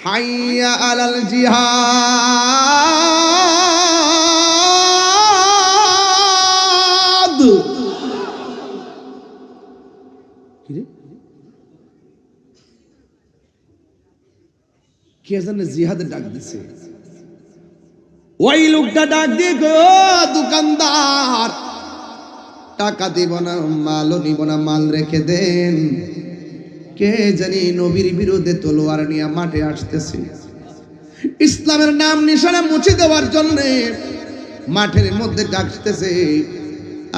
হাইয়া আলাল জিহাদ। কে জানে জিহাদের ডাক দিছে। ওই লোকটা ডাক দিয়ে গো দোকানদার, টাকা দিব না, মালও নিব না, মাল রেখে দেন। কে জানি নবীর বিরুদ্ধে তলোয়ার নিয়ে মাঠে আসতেছে, ইসলামের নাম নিশানা মুছে দেওয়ার জন্য মাঠের মধ্যে ডাকতেছে।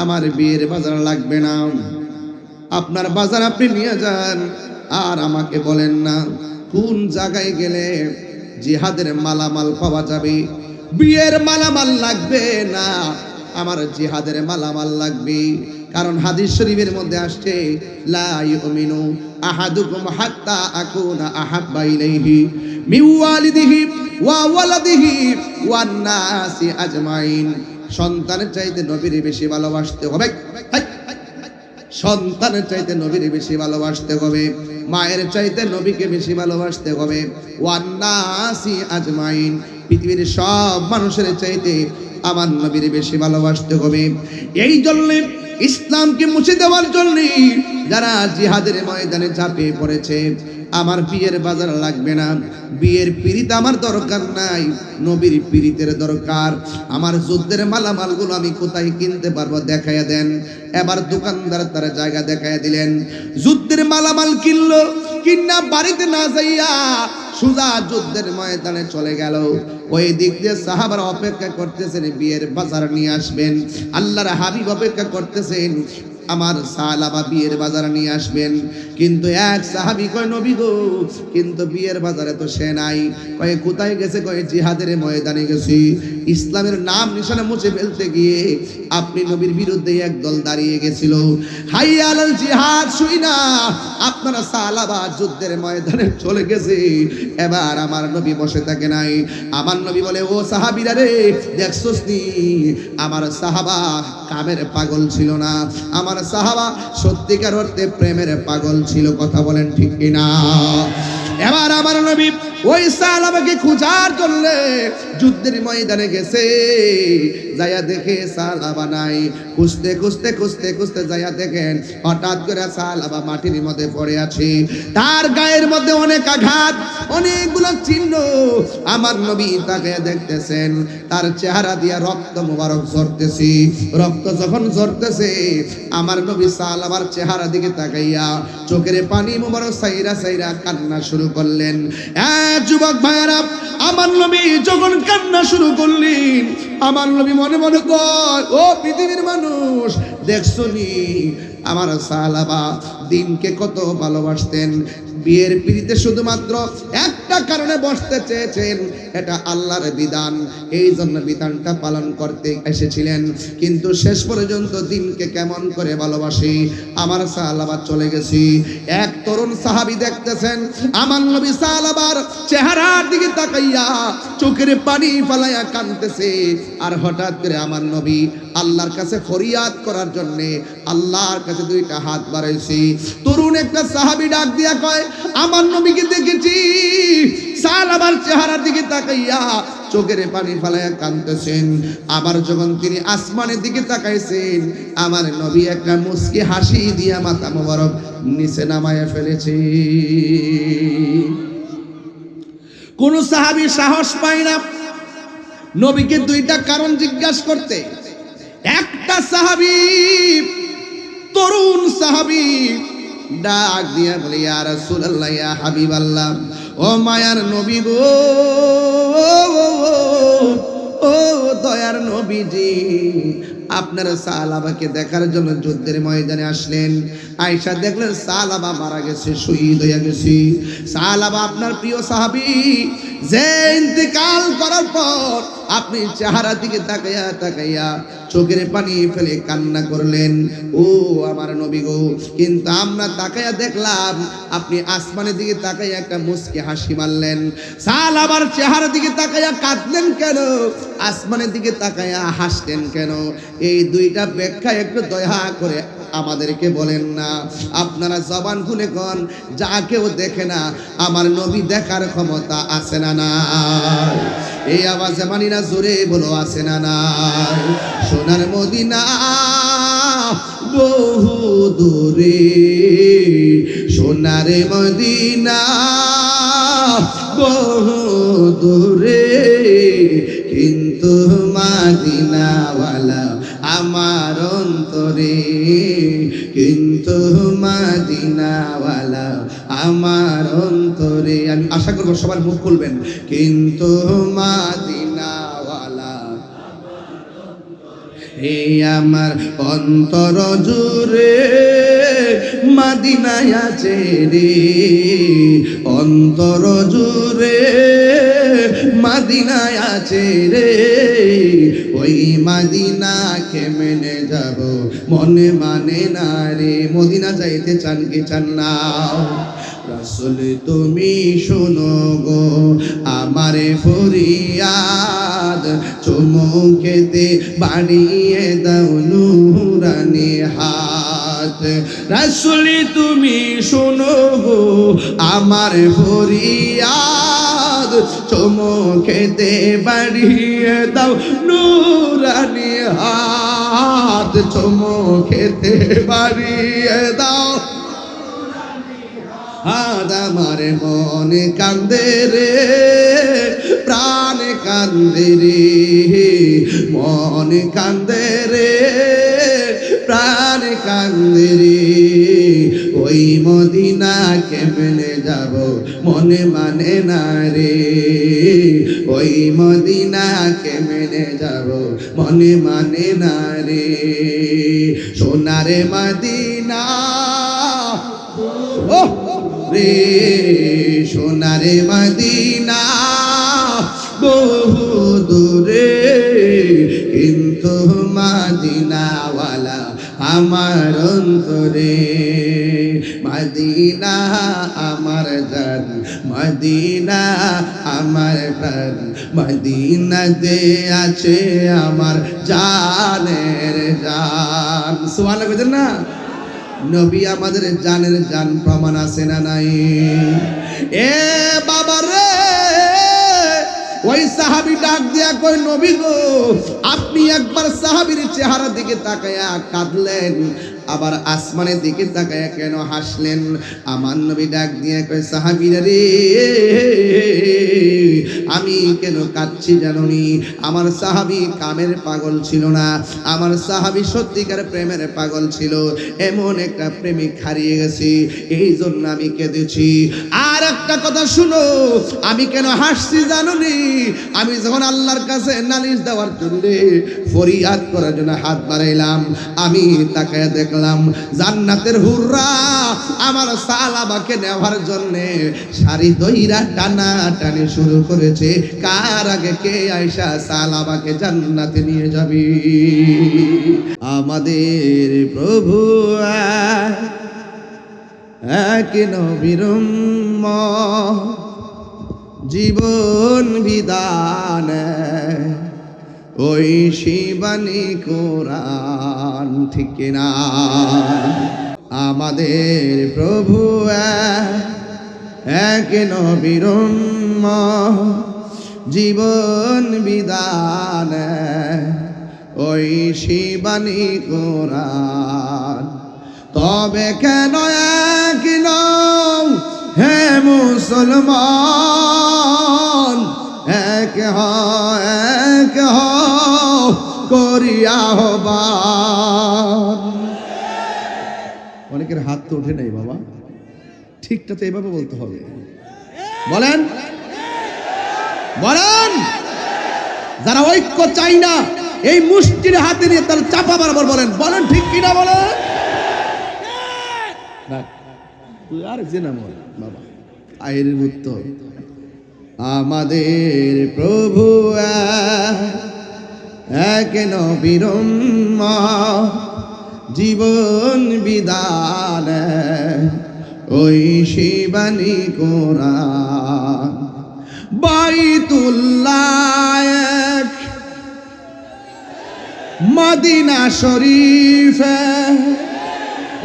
আমার বিয়ের বাজার লাগবে না, আপনার বাজার আপনি নিয়ে যান, আর আমাকে বলেন না কোন জায়গায় গেলে জিহাদের মালামাল পাওয়া যাবে। বিয়ের মালামাল লাগবে না, আমার জিহাদের মালামাল লাগবে। কারণ হাদিস শরীফের মধ্যে আসছে, লা ইউমিনু আহাদুকুম হাত্তা আকুনা আহাব্বা ইলাইহি মিন ওয়ালিদিহি ওয়া ওয়ালাদিহি ওয়ান নাসি আজমাইন। সন্তানের চাইতে নবীর বেশি ভালোবাসতে হবে, সন্তানের চাইতে নবীর বেশি ভালোবাসতে হবে, মায়ের চাইতে নবীকে বেশি ভালোবাসতে হবে। ওয়ান নাসি আজমাইন, পৃথিবীর সব মানুষের চাইতে আমার নবীর বেশি ভালোবাসতে হবে। এই জন্য ইসলামকে মুছে দেওয়ার জন্য যারা জিহাদের ময়দানে ঝাঁপিয়ে পড়েছে, আমার বিয়ের বাজার লাগবে না, বিয়ের পিরিত আমার দরকার নাই, নবীর পিরিতের দরকার। আমার যুদ্ধের মালামালগুলো আমি কোথায় কিনতে পারবো দেখাইয়া দেন। এবার দোকানদার তার জায়গা দেখাইয়া দিলেন, যুদ্ধের মালামাল কিনলো, কিনা বাড়িতে না যাইয়া সুজা যুদ্ধের ময়দানে চলে গেল। ওই দিক দিয়ে সাহাবারা অপেক্ষা করতেছেন, বিয়ের বাজার নিয়ে আসবেন। আল্লাহর হাবিব অপেক্ষা করতেছেন, আমার সালাবা বিয়ের বাজার নিয়ে আসবেন। কিন্তু এক সাহাবী কয়, নবী গো, কিন্তু বিয়ের বাজারে তো সে নাই। কয় কোথায় গেছে? কয় জিহাদের ময়দানে গেছি। ইসলামের নাম নিশানা মুছে ফেলতে গিয়ে আপনি নবীর বিরুদ্ধে একদল দাঁড়িয়ে গেছিল। হাইয়া আলাল জিহাদ শুই না, আপনারা সালাবা যুদ্ধের ময়দানে চলে গেছে। এবার আমার নবী বসে থাকে নাই। আমার নবী বলে, ও সাহাবীরা রে, দেখছস নি আমার সাহাবা কামের পাগল ছিল না, আমার সাহাবা সত্যিকার অর্থে প্রেমের পাগল ছিল। কথা বলেন ঠিক কিনা? এবার আমার নবী ওই সাহাবাকে খোঁজার জন্য যুদ্ধের ময়দানে গেছে। যাইয়া দেখে সাহাবা নাই। খুঁজতে খুঁজতে খুঁজতে খুঁজতে যাইয়া দেখেন হঠাৎ করে সাহাবা মাটির মধ্যে পড়ে আছে। তার গায়ের মধ্যে অনেক আঘাত, অনেকগুলো চিহ্ন। আমার নবী তাকে দেখতেছেন, তার চেহারা দিয়া রক্ত মুবারক ঝরতেছে। রক্ত যখন ঝরতেছে, আমার নবী সাহাবার চেহারা দিকে তাকাইয়া চোখের পানি মুবারক সাইরা সাইরা কান্না শুরু করলেন। যুবক ভাইরা, আমার নবী যখন কান্না শুরু করলেন, আমার নবী মনে মনে কয়, ও পৃথিবীর মানুষ, দেখছো নি আমার সাহাবা দিনকে কত ভালোবাসতেন। বিয়ের পিড়িতে শুধুমাত্র একটা কারণে বসতে চেয়েছেন, এটা আল্লাহর বিধান, এই জন্য বিধানটা পালন করতে এসেছিলেন। কিন্তু শেষ পর্যন্ত দিনকে কেমন করে ভালোবাসি আমার সাহাবা চলে গেছি। এক তরুণ সাহাবী দেখতেছেন আমার নবী সাহাবার চেহারার দিকে তাকাইয়া চোখের পানি ফালাইয়া কাঁদতেছে। আর হঠাৎ করে আমার নবী আল্লাহর কাছে ফরিয়াদ করার জন্য আল্লাহর কাছে দুইটা হাত বাড়াইছি। তরুণ একটা সাহাবী ডাক দিয়া কয়, আমার নবীকে দেখেছি সাহাবার চেহারার দিকে তাকাইয়া চোখের পানি ফালাইয়া কাঁদতেছেন। আবার যখন তিনি আসমানের দিকে তাকাইছেন, আমার নবী একটা মুস্কি হাসি দিয়া মাথা মোবারক নিচে নামায়া ফেলেছে। কোন সাহাবী সাহস পায় না নবীকে দুইটা কারণ জিজ্ঞাসা করতে। একটা সাহাবী, তরুণ সাহাবী ডাক দিয়া বলে, ইয়া রাসূলুল্লাহ, ইয়া হাবিবাল্লাহ, ও মায়ার নবী গো, ও দয়ার নবীজি, আপনার সাহাবাকে দেখার জন্য যুদ্ধের ময়দানে আসলেন। আয়েশা দেখলেন সাহাবা মারা গেছে, শহীদ হয়ে গেছে। সাহাবা আপনার প্রিয় সাহাবী, যে ইন্তেকাল করার পর আপনি চেহারা দিকে তাকাইয়া তাকাইয়া চোখের পানি ফেলে কান্না করলেন, ও আমার নবী গো। কিন্তু আমরা তাকাইয়া দেখলাম আপনি আসমানের দিকে তাকাইয়া একটা মুচকি হাসি মারলেন। সাহাবার চেহারা দিকে তাকাইয়া কাঁদলেন কেন, আসমানের দিকে তাকাইয়া হাসলেন কেন? এই দুইটা ব্যাখ্যা একটু দয়া করে আমাদেরকে বলেন না। আপনারা জবান খুলে কোন, যা কেউ দেখে না আমার নবী দেখার ক্ষমতা আছে না নাই? এই আওয়াজে মানি না, জোরে বলো আছে না নাই? সোনার মদিনা বহু দূরে, সোনার মদিনা বহু দূরে, কিন্তু মদিনাওয়ালা আমার অন্তরে, কিন্তু মদিনাওয়ালা আমার অন্তরে। আমি আশা করবো সবার মুখ খুলবেন, কিন্তু মদিনাওয়ালা এই আমার অন্তর জুড়ে মদিনায় আছে রে, অন্তর জুড়ে মদিনায় আছে রে। ওই মদিনাকে মেনে যাব মনে মানে না রে। মদিনা যাইতে চান কি চান না? রাসূল তুমি শোনো গো আমারে ফরিয়াদ, চুমুকেতে বাড়িয়ে দাও নূরানি হাত। রাসূল তুমি শোনো গো আমার ফরিয়াদ, চুমুকেতে বাড়িয়ে দাও নূরানি হাত, চুমুকেতে বাড়িয়ে দাও। আর আমার মন কান্দে রে, প্রাণ কান্দে রে, মন কান্দে রে, প্রাণ কান্দে রে। ওই মদিনাকে মেনে যাব মনে মানে না রে, ওই মদিনাকে মেনে যাব মনে মানে না রে। সোনারে মদিনা ও রে, সোনারে মদিনা বহু দূরে, কিন্তু মদিনাওয়ালা আমার অন্তরে। মদিনা আমার জান, মদিনা আমার প্রাণ, মদিনাতে আছে আমার জানের জান। সুবহানাল্লাহ বলেন না? নবী আমাদের জানের জান, প্রমাণ আছে না নাই? এ বাবা রে, ওই সাহাবী ডাক দিয়া কই, নবী গো আপনি একবার সাহাবীর চেহারা দিকে তাকায়া কাঁদলেন, আবার আসমানের দিকে তাকায়া কেন হাসলেন? আমার নবী ডাক দিয়া কই, সাহাবীরা রে আমি কেন কাঁদছি জানোনি? আমার সাহাবী কামের পাগল ছিল না, আমার সাহাবী সত্যিকার প্রেমের পাগল ছিল। এমন একটা প্রেমিক হারিয়ে গেছি, এই জন্য আমি কেঁদেছি। আর একটা কথা শুনো, আমি কেন হাসছি জানোনি? আমি যখন আল্লাহর কাছে নালিশ দেওয়ার জন্য, ফরিয়াদ করার জন্য হাত বাড়াইলাম, আমি তাকায় দেখলাম জান্নাতের হুররা আমার সালাবাকে নেওয়ার জন্য সারি দইরা টানা টানি শুরু করেছে। কার আগে কে আয়েশা সালাবাকে জান্নাতে নিয়ে যাবে? আমাদের প্রভু এক নবীর উম্মত, জীবন বিধান ওই শিবানী কোরআন, ঠিক না? আমাদের প্রভু এক নবীর উম্মত, জীবন বিধান ওই শিবানী কোরআন। তবে কেন এক নও হে মুসলমান, এক করিয়া আহ্বান। অনেকের হাত তো ওঠে নাই বাবা, ঠিকটা তো এভাবে বলতে হবে। বলেন বলেন, যারা ঐক্য চাই না এই মুষ্টির হাতে নিয়ে তার চাপা বরাবর বলেন, বলেন ঠিক কিনা বলেন। আর যে নাম বাবা আয়ের উত্তর আমাদের প্রভু এক নবীর জীবন বিধান ওই শিবানী কোরআন বাইতুল্লাহ মদিনা শরীফ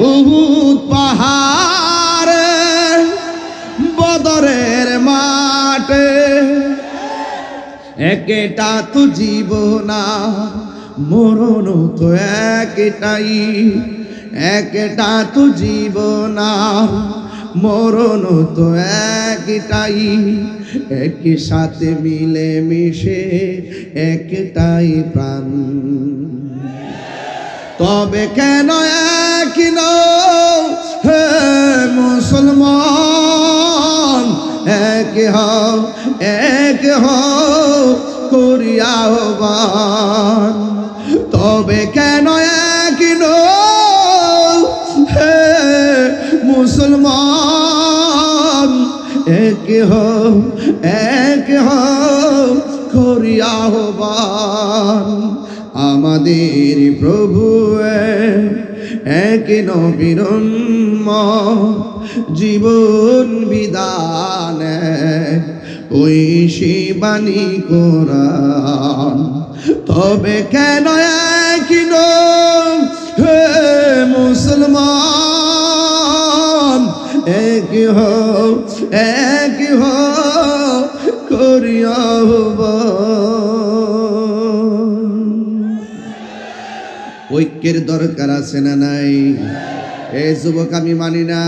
উহুদ পাহাড় বদরের মাঠে একটা তো জীবন মরণ তো একটাই একটা তো জীবন মরণ তো একটাই একই সাথে মিলে মিশে একটাই প্রাণ তবে কেন এক হে মুসলমান এক হও করিয়া আহ্বান তবে কেন এক হে মুসলমান এক হও করিয়া আহ্বান আমাদের প্রভু এক নবীর জীবন বিধান ওই শিবানী কোরআন তবে কেন এক হে মুসলমান এক হও করিয়া ঐক্যের দরকার আছে না নাই? এই যুবক আমি মানি না,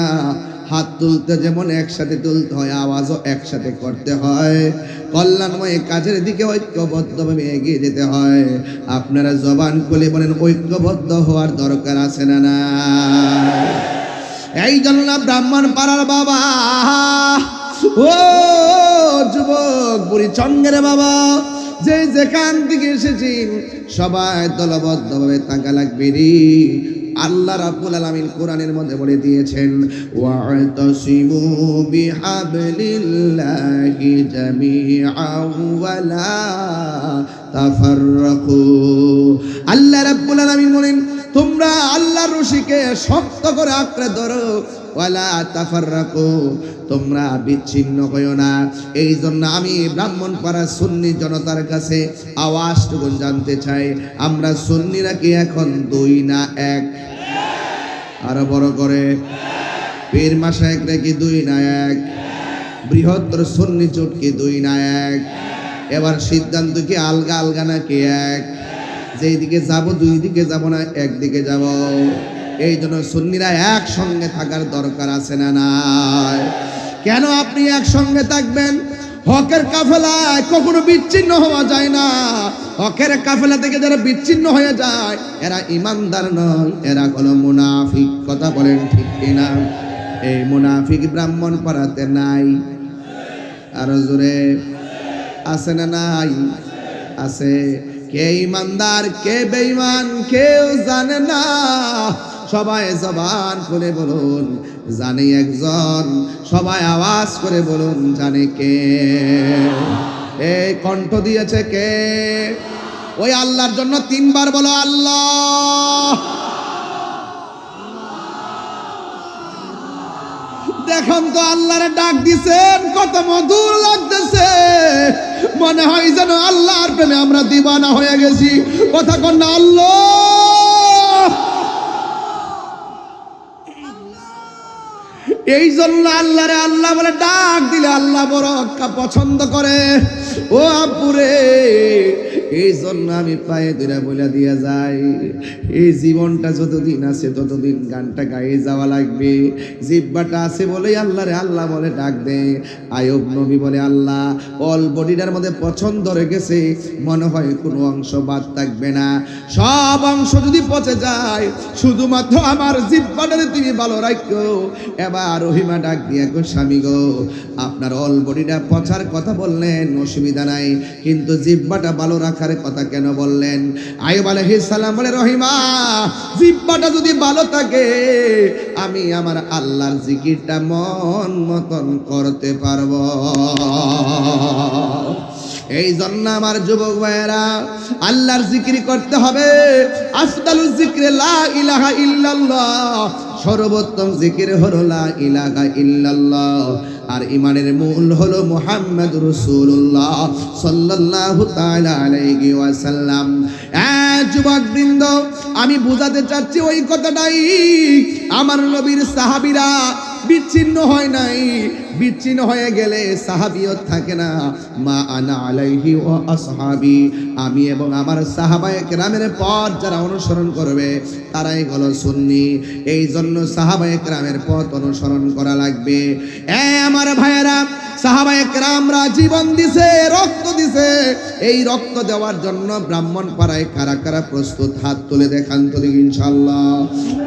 হাত তুলতে যেমন একসাথে তুলতে হয়, আওয়াজও একসাথে করতে হয়, কল্যাণময় কাজের দিকে ঐক্যবদ্ধভাবে এগিয়ে যেতে হয়। আপনারা জবান খুলে বলেন ঐক্যবদ্ধ হওয়ার দরকার আছে না না? এই জন্য ব্রাহ্মণ পাড়ার বাবা, ও যুবক বুড়ি চঙ্গের বাবা, যে যেখান থেকে এসেছি সবাই দলবদ্ধভাবে থাকা লাগবে রে। আল্লাহ রাব্বুল আলামিন কোরআনের মধ্যে বলে দিয়েছেন, ওয়া'তাসিমু বিহাবলিল্লাহি জামিআন ওয়া লা তাফাররাকু। আল্লাহ রাব্বুল আলামিন বলেন, তোমরা আল্লাহর রশিকে শক্ত করে আঁকড়ে ধরো, ওয়ালা তাফাররাকু, তোমরা বিচ্ছিন্ন হইও না। এই জন্য আমি ব্রাহ্মণপাড়া সুন্নি জনতার কাছে আওয়াজটুকু জানতে চাই, আমরা সুন্নিরা কি এখন দুই না এক? আরো বড় করে, পীর মাশায়েখরা কি দুই না এক? বৃহত্তর সুন্নি জোট কি দুই না এক? এবার সিদ্ধান্ত কি আলগা আলগা নাকি এক? যেই দিকে যাব দুই দিকে যাব না, একদিকে যাব। এই জন্য সুন্নিরা একসঙ্গে থাকার দরকার আছে না নাই? কেন আপনি একসঙ্গে থাকবেন? হকের কাফেলায় কখনো বিচ্ছিন্ন হওয়া যায় না। হকের কাফেলা থেকে যারা বিচ্ছিন্ন হয়ে যায় এরা ইমানদার নয়, এরা হলো মুনাফিক। কথা বলেন ঠিক কিনা? এই মুনাফিক ব্রাহ্মণ পাড়াতে নাই? আরো জোরে আছে না নাই? আছে। কে ইমানদার কে বেঈমান কেউ জানে না। সবাই জবান করে বলুন জানে একজন, সবাই আওয়াজ করে বলুন জানে কে? এই কণ্ঠ দিয়েছে কে? ওই আল্লাহর জন্য তিনবার বলো আল্লাহ। দেখুন তো আল্লাহরে ডাক দিছেন, কত মধুর লাগতেছে, মনে হয় যেন আল্লাহর প্রেমে আমরা দিবানা হয়ে গেছি। কথা কন না আল্লাহ। এই জন্য আল্লাহরে আল্লাহ বলে ডাক দিলে আল্লাহ বড় পছন্দ করে। ও আপুরে, এই জন্য আমি পায়ে ধরে বলে দিয়া যাই, এই জীবনটা যতদিন আছে ততদিন গানটা গায়ে যাওয়া লাগবে। জিহ্বাটা আছে বলেই আল্লাহরে আল্লাহ বলে ডাক দে। আয়ুব নবী বলে আল্লাহ অল বডিটার মধ্যে পছন্দ রেখেছে, মনে হয় কোনো অংশ বাদ থাকবে না। সব অংশ যদি পচে যায়, শুধুমাত্র আমার জিহ্বাটারে তুমি ভালো রাখো। এবার রহিমা ডাক দিয়া গো স্বামী গো, আপনার অল বডিটা পচার কথা বললেন অসুবিধা নাই, কিন্তু জিহ্বাটা ভালো রাখার কথা কেন বললেন? আয়ুব আলাইহিস সালাম বলে রহিমা, জিহ্বাটা যদি ভালো থাকে আমি আমার আল্লাহর জিকিরটা মন মতন করতে পারবো। এই জন্য আমার যুবক ভাইয়েরা আল্লাহর জিকির করতে হবে। আফদালুজ যিকরি লা ইলাহা ইল্লাল্লাহ, সর্বোত্তম জিকির হলো লা ইলাহা ইল্লাল্লাহ। আর ইমানের মূল হলো মুহাম্মদুর রাসূলুল্লাহ সাল্লাল্লাহু তাআলা আলাইহি ওয়াসাল্লাম। যুবকবৃন্দ, আমি বুঝাতে চাচ্ছি ওই কথাটাই, আমার নবীর সাহাবীরা বিচ্ছিন্ন হয় নাই। বিচ্ছিন্ন হয়ে গেলে সাহাবিয়ত থাকে না। মা আনা আলাইহি ওয়া আসহাবি, আমি এবং আমার সাহাবায়ে কেরামের পথ যারা অনুসরণ করবে তারাই হলো সুন্নি। এই জন্য সাহাবায়ে কেরামের পথ অনুসরণ করা লাগবে। আমার ভাইয়েরা, সাহাবায়ে কেরামরা জীবন দিছে, রক্ত দিছে। এই রক্ত দেওয়ার জন্য ব্রাহ্মণপাড়ায় কারা কারা প্রস্তুত? হাত তুলে দেখান তো দেখি ইনশাআল্লাহ।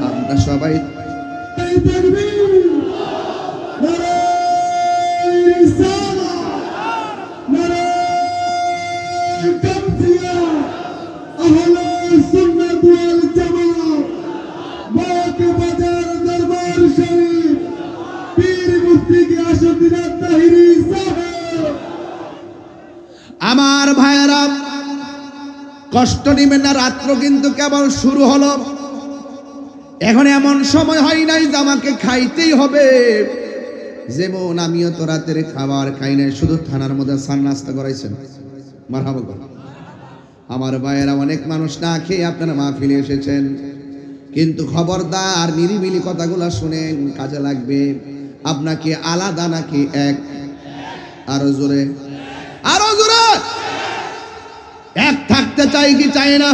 আমরা সবাই আমার ভাইয়েরা, কষ্ট নিবেন না, রাত্র কিন্তু কেবল শুরু হলো। এখন এমন সময় হয় নাই যে আমাকে খাইতেই হবে। যেমন আমিও তো রাতের খাবার খাই নাই, শুধু থানার মধ্যে সান নাস্তা করাইছেন। মারহাবা কর। আমার ভাইয়েরা, অনেক মানুষ না খেয়ে আপনারা মাহফিলে এসেছেন, কিন্তু খবরদার নিরিবিলি কথাগুলো শুনেন, কাজে লাগবে। আপনাকে আলাদা নাকি এক? আরো জোরে, আরো জোরে। এক থাকতে চাই কি চাই না?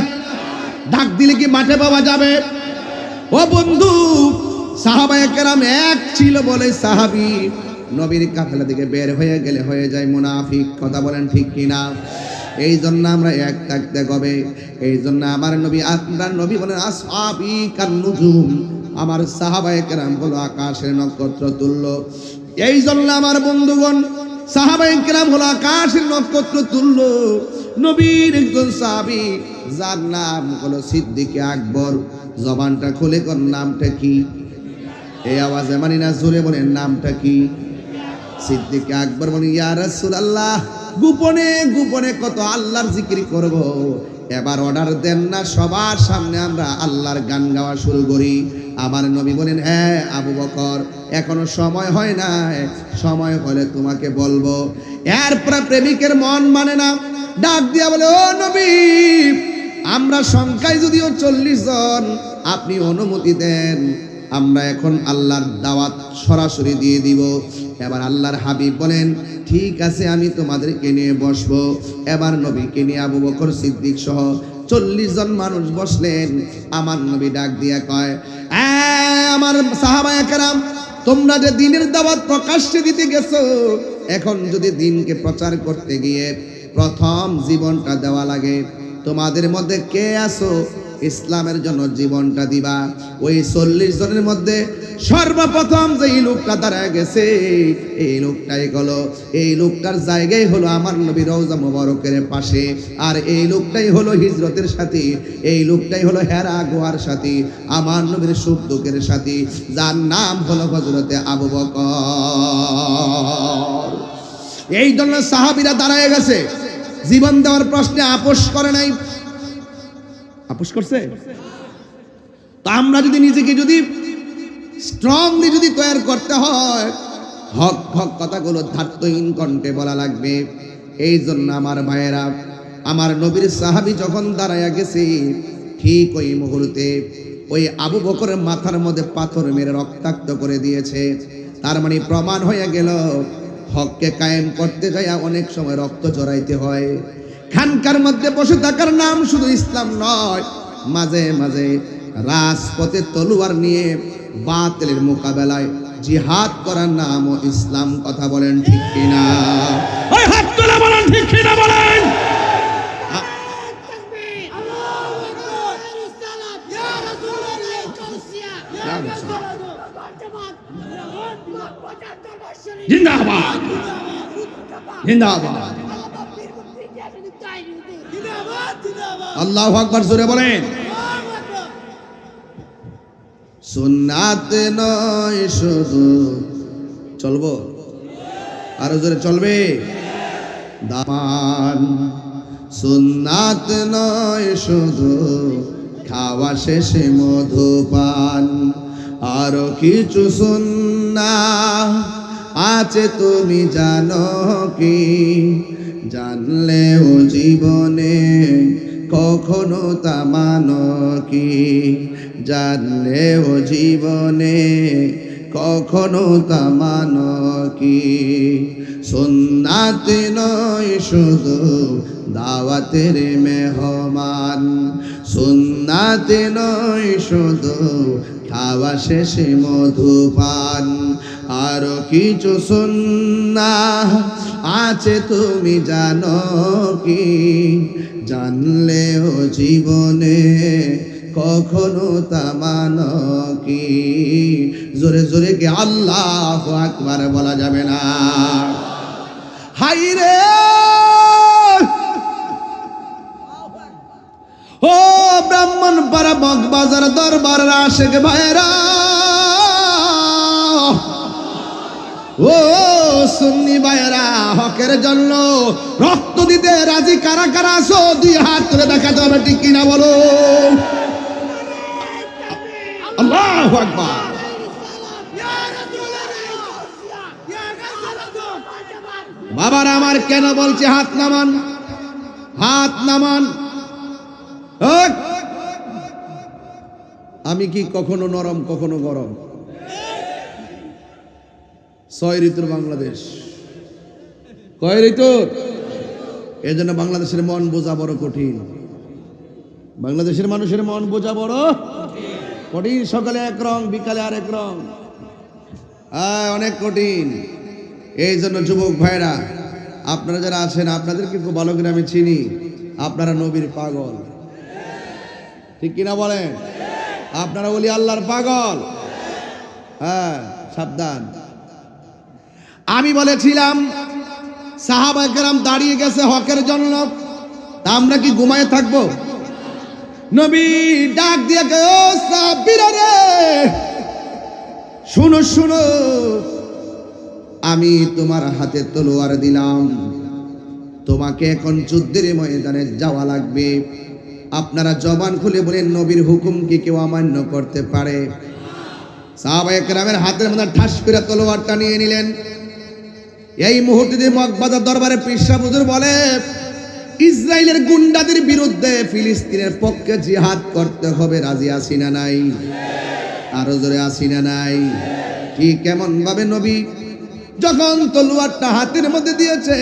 ডাক দিলে কি মাঠে পাওয়া যাবে? ও বন্ধু, সাহাবায়ে কেরাম এক ছিল বলে সাহাবী নবীর কাফেলা থেকে বের হয়ে গেলে হয়ে যায় মুনাফিক। কথা বলেন ঠিক কিনা? এই জন্য আমরা এক থাকতে হবে। এই জন্য আমার নবী, আপনার নবী বলেন আসহাবী কান নুজুম, আমার সাহাবায়ে কেরাম হলো আকাশের নক্ষত্র তুল্য। এই জন্য আমার বন্ধুগণ, সাহাবায়ে কেরাম হলো আকাশের নক্ষত্র তুল্য। নবীর একজন সাহাবী যার নাম হলো সিদ্দিকে আকবর। জবানটা খুলে কোন নামটা কি? এই আওয়াজে মানি না, জোরে বলেন নামটা কি? সিদ্দিকে আকবর বলেন, ইয়া রাসূলুল্লাহ, গোপনে গোপনে কত আল্লাহর জিকির করব। এবার অর্ডার দেন না, সবার সামনে আমরা আল্লাহর গান গাওয়া শুরু করি। আমার নবী বলেন, হ্যাঁ আবু বকর, এখনো সময় হয় না, সময় হলে তোমাকে বলবো। এরপরে প্রেমিকের মন মানে না, ডাক দিয়া বলে, ও নবী, আমরা সংখ্যায় যদিও 40 জন, আপনি অনুমতি দেন, আমরা এখন আল্লাহর দাওয়াত সরাসরি দিয়ে দিব। এবার আল্লাহর হাবিব বলেন, ঠিক আছে, আমি তোমাদেরকে নিয়ে বসবো। এবার নবীকে নিয়ে আবু বকর সিদ্দিক সহ 40 জন মানুষ বসলেন। আমার নবী ডাক দিয়া কয়, আমার সাহাবায়ে কেরাম, তোমরা যে দিনের দাওয়াত প্রকাশ্যে দিতে গেছো, এখন যদি দিনকে প্রচার করতে গিয়ে প্রথম জীবনটা দেওয়া লাগে, তোমাদের মধ্যে কে আছো ইসলামের জন্য জীবনটা দিবা? ওই 40 জনের মধ্যে সর্বপ্রথম যে লোকটা দাঁড়ায় গেছে, এই লোকটাই হলো, এই লোকটার জায়গায় হলো আমার নবীর রওজা মুবারকের পাশে। আর এই লোকটাই হলো হিজরতের সাথী, এই লোকটাই হলো হেরা গোয়ার সাথী, আমার নবীর সুখ দুঃখের সাথী, যার নাম হলো হযরতে আবু বকর। এই জন্য সাহাবীরা দাঁড়ায় গেছে, জীবন দেওয়ার প্রশ্নে আপোষ করে নাই। আপোষ করছে? তো আমরা যদি নিজেকে যদি স্ট্রংলি যদি তৈরি করতে হয়, হক হক কথাগুলো ধার্তহীন কণ্ঠে বলা লাগবে। এই জন্য আমার ভাইয়েরা, আমার নবীর সাহাবী যখন দাঁড়ায়া গেছে, ঠিক ওই মুহূর্তে ওই আবু বকরের মাথার মধ্যে পাথর মেরে রক্তাক্ত করে দিয়েছে। তার মানে প্রমাণ হয়ে গেল, হককে কায়েম করতে যায় অনেক সময় রক্ত জড়াইতে হয়। খানকার মধ্যে বসে থাকার নাম শুধু ইসলাম নয়, মাঝে মাঝে রাজপথে তলোয়ার নিয়ে বাতিলের মোকাবেলায় জিহাদ করার নামও ইসলাম। কথা বলেন ঠিক কিনা? ওই হাত তুলে বলেন ঠিক কিনা বলেন। জিন্দাবাদ, জিন্দাবাদ, আল্লাহু আকবার, জোরে বলেন। সুন্নাত নয় শুধু, চলবো আরো জোরে, চলবে? দামান সুন্নাত নয় শুধু খাওয়া শেষে মধুপান, আরো কিছু সুন্নাহ আছে তুমি জানো কি? জানলেও জীবনে কখনো তা মানো কি? জানলেও জীবনে কখনো তা মানো কি? সুন্নাত নয় শুধু দাওয়াতের মেহমান, সুন্নাত নয় শুধু খাওয়া শেষে মধুপান, আরো কিছু সুন্নাহ আছে তুমি জানো কি? জানলেও জীবনে কখনো তা মানো কি? জোরে জোরে কি আল্লাহু আকবার বলা যাবে না? হাইরে ও ব্রাহ্মণপাড়া মগবাজার দরবারের আশিক ভাইরা, ও সুন্নি ভাইরা, হকের জন্য রক্ত দিতে রাজি কারা কারা আছো? দুই হাত তুলে দেখাতে হবে, ঠিক কিনা বলো? আল্লাহু আকবার। বাবার আমার কেন বলছে হাত নামান, হাত নামান। আমি কি কখনো নরম কখনো গরম? 6 ঋতুর বাংলাদেশ। কয় ঋতুর? এই জন্য বাংলাদেশের মন বোঝা বড় কঠিন। বাংলাদেশের মানুষের মন বোঝা বড় কঠিন। সকালে এক রং, বিকালে আরেক রং, অনেক কঠিন। এই জন্য যুবক ভাইরা, আপনারা যারা আছেন, আপনাদেরকে খুব ভালো করে আমি চিনি। আপনারা নবীর পাগল, ঠিক কিনা বলেন? আপনারা বলি আল্লাহর পাগল। হ্যাঁ, সাবধান। আমি বলেছিলাম সাহাবায়ে কেরাম দাঁড়িয়ে গেছে হকের জন্য, তা আমরা কি ঘুমায়ে থাকবো? নবী ডাক দিয়ে ও সাহাবীরা রে, শুনো শুনো, আমি তোমার হাতে তলোয়ার দিলাম, তোমাকে এখন যুদ্ধের ময়দানে যাওয়া লাগবে। আপনারা জবান খুলে বলেন, নবীর হুকুম কি কেউ অমান্য করতে পারে? সাহাবায়ে কেরামের হাতের মধ্যে ঠাস করে তলোয়ারটা নিয়ে নিলেন। এই মুহূর্তে মগবাজার দরবারে পীর সাহেব হুজুর বলে, ইসরায়েলের গুন্ডাদের বিরুদ্ধে ফিলিস্তিনের পক্ষে জিহাদ করতে হবে, রাজি আছি না নাই? আরো জোরে আছি না নাই? কি কেমন ভাবে নবী যখন তলোয়ারটা হাতের মধ্যে দিয়েছে,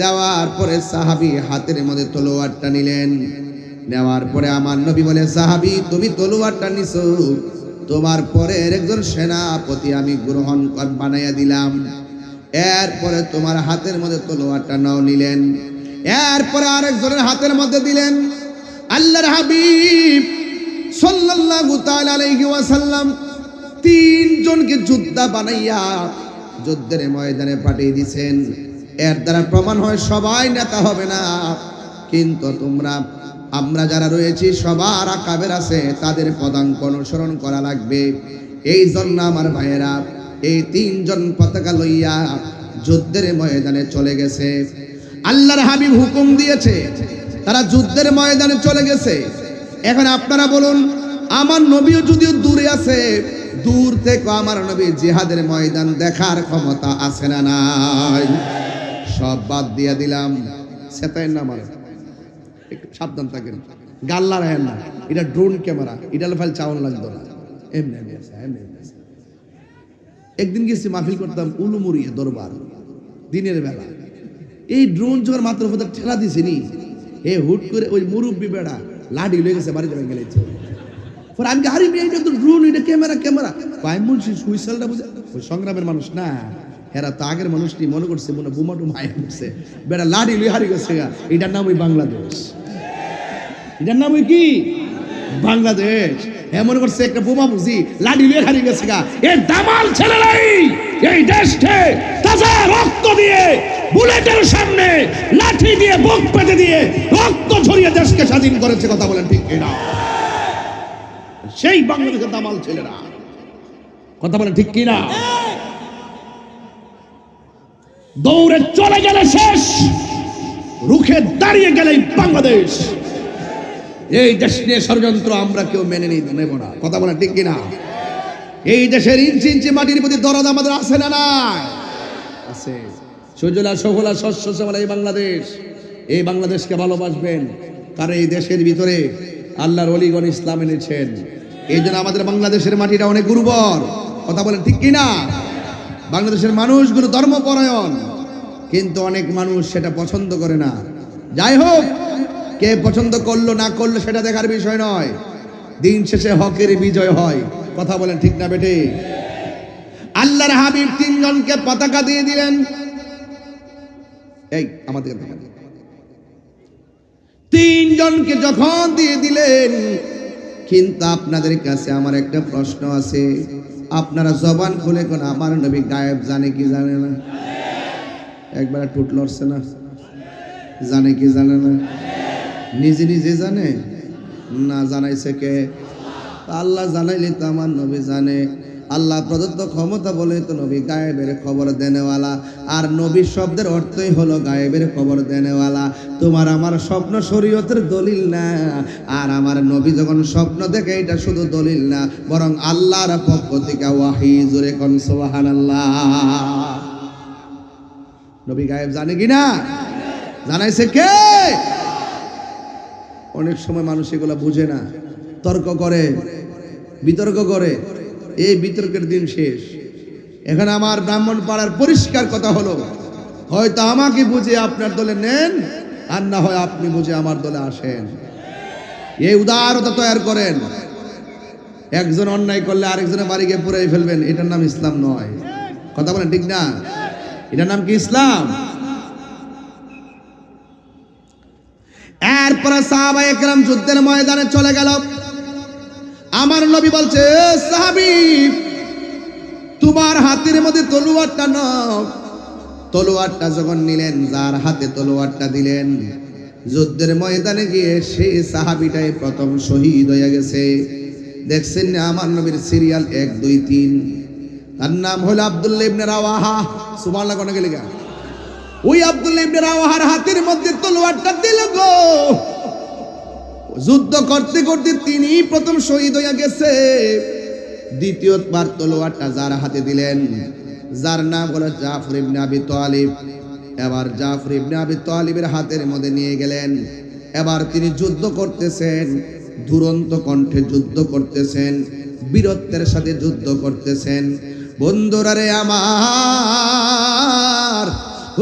দেওয়ার পরে সাহাবী হাতের মধ্যে তলোয়ারটা নিলেন। নেওয়ার পরে আমার নবী বলে, সাহাবী তুমি তলোয়ারটা নিছো, তোমার পরের একজন সেনাপতি আমি গ্রহণ বানাইয়া দিলাম। এরপরে তোমার হাতের মধ্যে তলোয়ারটা নাও নিলেন। এরপরে আরেকজনের হাতের মধ্যে দিলেন। আল্লাহর হাবিব সাল্লাল্লাহু তাআলা আলাইহি ওয়াসাল্লাম 3 জনকে যোদ্ধা বানাইয়া যুদ্ধের ময়দানে পাঠিয়ে দিয়েছেন। এর দ্বারা প্রমাণ হয় সবাই নেতা হবে না, কিন্তু আমরা যারা রয়েছি সবার আকাবের আছে, তাদের পদাঙ্ক অনুসরণ করা লাগবে। এই জন্য আমার ভাইয়েরা, এই 3 জন পতাকা লইয়া যুদ্ধের ময়দানে চলে গেছে। আল্লাহর হাবিব হুকুম দিয়েছে, তারা যুদ্ধের ময়দানে চলে গেছে। এখন আপনারা বলুন, আমার নবীও যদিও দূরে আছে, দূর থেকে আমার নবী জিহাদের ময়দান দেখার ক্ষমতা আছে না নাই? সব বাদ দিয়া দিলাম। সেটাই না, আমার একটু সাবধান থাকেন, গাল্লা রাখেন না। এটা ড্রোন ক্যামেরা, এটা ফাইল চাউন লাগতো না। এমনি একদিন গেছি মাহফিল করতাম উলুমুরিয়া দরবার, দিনের বেলা। এই ড্রোন যখন মাত্র ঠেলা দিছে নি, হুট করে ওই মুরব্বী বেড়া লাঠি লয়ে গেছে, বাড়িতে ভেঙে গেছে। আমি হারি এটা তো ড্রোন, এটা ক্যামেরা। পাই মুন্সি সুইসালটা বুঝে, ওই সংগ্রামের মানুষ না, এরা তো আগের মানুষটি মনে করছে মনে বোমা টুমা আয়া করছে, বেড়া লাঠি লয়ে হারি গেছে। এটার নাম ওই বাংলাদেশ। এটার নাম ওই কি? বাংলাদেশ। মনে করছে একটা বোমা বুঝি, লাঠি লয়ে হারিয়ে গেছে। এই দামাল ছেলেরাই এই দেশকে তাজা রক্ত দিয়ে, বুলেটের সামনে লাঠি দিয়ে বুক পেতে দিয়ে রক্ত ঝরিয়ে দেশকে স্বাধীন করেছে। কথা বলেন ঠিক কিনা? সেই বাংলাদেশের দামাল ছেলেরা। কথা বলেন ঠিক কিনা? দৌড়ে চলে গেলে শেষ, রুখে দাঁড়িয়ে গেলেই বাংলাদেশ। এই দেশ নিয়ে ষড়যন্ত্র আমরা কেউ মেনে নেব না। কথা বলা ঠিক কিনা? এই দেশের ইঞ্চি ইঞ্চি মাটির প্রতি দরদ আমাদের আছে না নাই? আছে। সুজলা সফলা শস্য শ্যামলা এই বাংলাদেশ। এই বাংলাদেশকে ভালোবাসবেন, কারণ এই দেশের ভিতরে আল্লাহর ওলিগণ ইসলাম এনেছেন। এই জন্য আমাদের বাংলাদেশের মাটিটা অনেক উর্বর। কথা বলেন ঠিক কিনা? বাংলাদেশের মানুষগুলো ধর্মপরায়ণ, কিন্তু অনেক মানুষ সেটা পছন্দ করে না। যাই হোক, কে পছন্দ করলো না করলো সেটা দেখার বিষয় নয়, দিন শেষে হকের বিজয় হয়। কথা বলেন ঠিক না বেটে? আল্লাহর হাবিব তিনজনকে পতাকা দিয়ে দিলেন। এই আমাদের তিনজনকে যখন দিয়ে দিলেন, কিন্তু আপনাদের কাছে আমার একটা প্রশ্ন আছে, আপনারা জবান খুলে কোন আমার নবী গায়েব জানে কি জানে না? একবার টুট লড়ছে না? জানে কি জানে না? নিজে নিজে জানে না? জানাইছে কে? আল্লাহ জানাইলে তো আমার নবী জানে। আল্লাহ প্রদত্ত ক্ষমতা বলে তো নবী গায়েবের খবর দেনেওয়ালা। আর নবী শব্দের অর্থই হলো গায়েবের খবর দেনেওয়ালা। তোমার আমার স্বপ্ন শরীয়তের দলিল না, আর আমার নবী যখন স্বপ্ন দেখে এটা শুধু দলিল না, বরং আল্লাহর পক্ষ থেকে ওয়াহি। জোরে কোন সুবহানাল্লাহ। নবী গায়েব জানে কিনা? জানাইছে কে? অনেক সময় মানুষ এগুলো বুঝে না, তর্ক করে, বিতর্ক করে। এই বিতর্কের দিন শেষ। এখানে আমার ব্রাহ্মণ পাড়ার পরিষ্কার কথা হলো, হয়তো আমাকে বুঝে আপনার দলে নেন, আর না হয় আপনি বুঝে আমার দলে আসেন। এই উদারতা তৈরি করেন। একজন অন্যায় করলে আরেকজনের বাড়ি গিয়ে পুরাই ফেলবেন, এটার নাম ইসলাম নয়। কথা বলেন ঠিক না? এটার নাম কি ইসলাম? এরপরে সাহাবায়ে কেরাম যুদ্ধের ময়দানে চলে গেল। আমার নবী বলছে, সাহাবী, তোমার হাতের মধ্যে তলোয়ারটা নাও। তলোয়ারটা যখন নিলেন, যার হাতে তলোয়ারটা দিলেন, যুদ্ধের ময়দানে গিয়ে সেই সাহাবীটাই প্রথম শহীদ হয়ে গেছে। দেখছেন না আমার নবীর সিরিয়াল 1 2 3, তার নাম হলো আব্দুল্লাহ ইবনে রাওয়াহা। সুবহানাল্লাহ কোন গেলে গা? ওই আব্দুল্লাহ ইবনে রাওয়াহার হাতের মধ্যে তলোয়ারটা দিল গো। যুদ্ধ করতে করতে তিনি প্রথম শহীদ হয়ে গেছে। দ্বিতীয়বার তলোয়ারটা যার হাতে দিলেন, যার নাম হলো জাফর ইবনে আবি তালিব। এবার জাফর ইবনে আবি তালিবের হাতের মধ্যে নিয়ে গেলেন। এবার তিনি যুদ্ধ করতেছেন, দুরন্ত কণ্ঠে যুদ্ধ করতেছেন, বীরত্বের সাথে যুদ্ধ করতেছেন। বন্ধুরা রে আমার,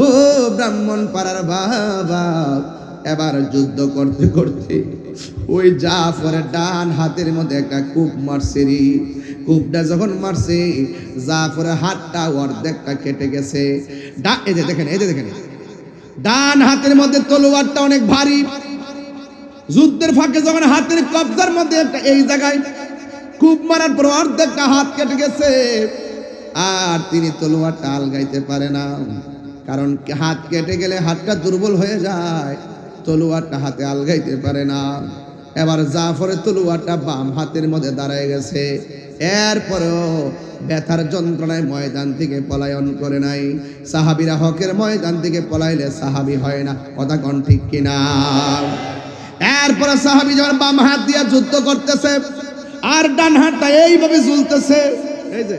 ও ব্রাহ্মণ পাড়ার বাবা, এবার যুদ্ধ করতে করতে ওই জাফরের ডান হাতের মধ্যে একটা কূপ মারছে। কূপটা যখন মারছে, জাফরের হাতটা অর্ধেকটা কেটে গেছে। এই যে দেখেন, এই যে দেখেন, ডান হাতের মধ্যে তলোয়ারটা অনেক ভারী। যুদ্ধের ফাঁকে যখন হাতের কবজার মধ্যে একটা এই জায়গায় কূপ মারার পর অর্ধেকটা হাত কেটে গেছে। আর তিনি তলোয়ারটা আলগাইতে পারে না, কারণ হাত কেটে গেলে হাতটা দুর্বল হয়ে যায়, তলোয়ারটা হাতে আলগাইতে পারে না। এবার জাফরের তলোয়ারটা বাম হাতের মধ্যে দাঁড়ায় গেছে। এরপরেও ব্যথার যন্ত্রণায় ময়দান থেকে পলায়ন করে নাই। সাহাবীরা হকের ময়দান থেকে পলাইলে সাহাবী হয় না। কথা কোন ঠিক কিনা? এরপরে সাহাবী যখন বাম হাত দিয়ে যুদ্ধ করতেছে, আর ডান হাতটা এইভাবে ঝুলতেছে। এই যে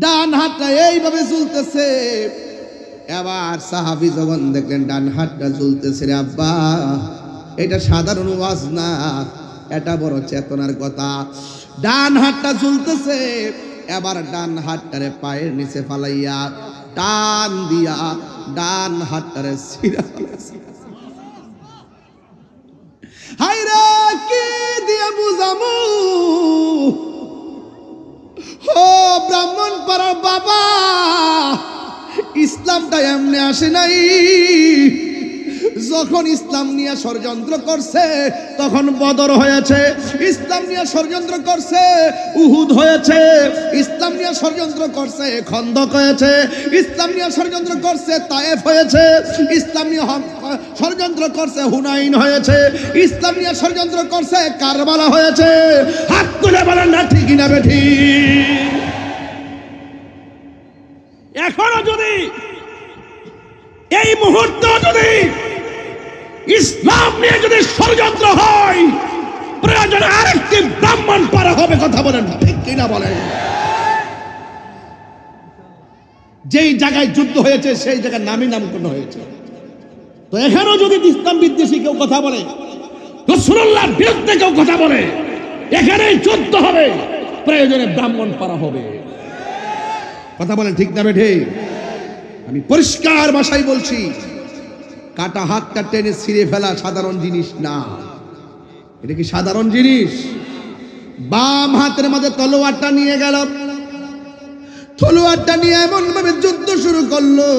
ডান হাতটা এইভাবে ঝুলতেছে। এবার সাহাবী যখন দেখলেন ডান হাতটা ঝুলতেছে, রে আব্বা, এটা সাধারণ ওয়াজ না, এটা বড় চেতনার কথা। ডান হাতটা ঝুলতেছে। এবার ডান হাতটারে পায়ের নিচে ফালাইয়া টান দিয়া ডান হাতটারে ছিঁড়া ফেলেছে। হায়রে কি দিয়ে বুঝামু, ও ব্রাহ্মণ পাড়ার বাবা, ইসলামটা এমনি আসে নাই। যখন ইসলাম নিয়ে ষড়যন্ত্র করছে তখন বদর হয়েছে, ইসলাম নিয়ে ষড়যন্ত্র করছে উহুদ হয়েছে, ইসলাম নিয়ে ষড়যন্ত্র করছে খন্দক হয়েছে, ইসলাম নিয়ে ষড়যন্ত্র করছে তায়েফ হয়েছে, ইসলাম নিয়ে ষড়যন্ত্র করছে হুনাইন হয়েছে, ইসলাম নিয়ে ষড়যন্ত্র করছে কারবালা হয়েছে। হাত তুলে বলেন না ঠিক না বেঠি? এখনো যদি এই মুহূর্তে যদি ইসলাম নিয়ে যদি ষড়যন্ত্র হয়, প্রয়োজনে আরেকটি ব্রাহ্মণ পারা হবে। কথা বলেন ঠিক কিনা বলেন? যেই জায়গায় যুদ্ধ হয়েছে সেই জায়গায় নামই নামকরণ হয়েছে। তো এখানেও যদি ইসলাম বিদ্বেষী কেউ কথা বলে, রাসূলুল্লাহর বিরুদ্ধে কেউ কথা বলে, এখানেই যুদ্ধ হবে, প্রয়োজনে ব্রাহ্মণ পারা হবে। কথা বলেন ঠিক না বেঠে? আমি পরিষ্কার ভাষায় বলছি, কাটা হাতটা টেনে ছিঁড়ে ফেলা সাধারণ জিনিস না। এটা কি সাধারণ জিনিস? বাম হাতের মধ্যে তলোয়ারটা নিয়ে গেল, তলোয়ারটা নিয়ে এমন ভাবে যুদ্ধ শুরু করলো,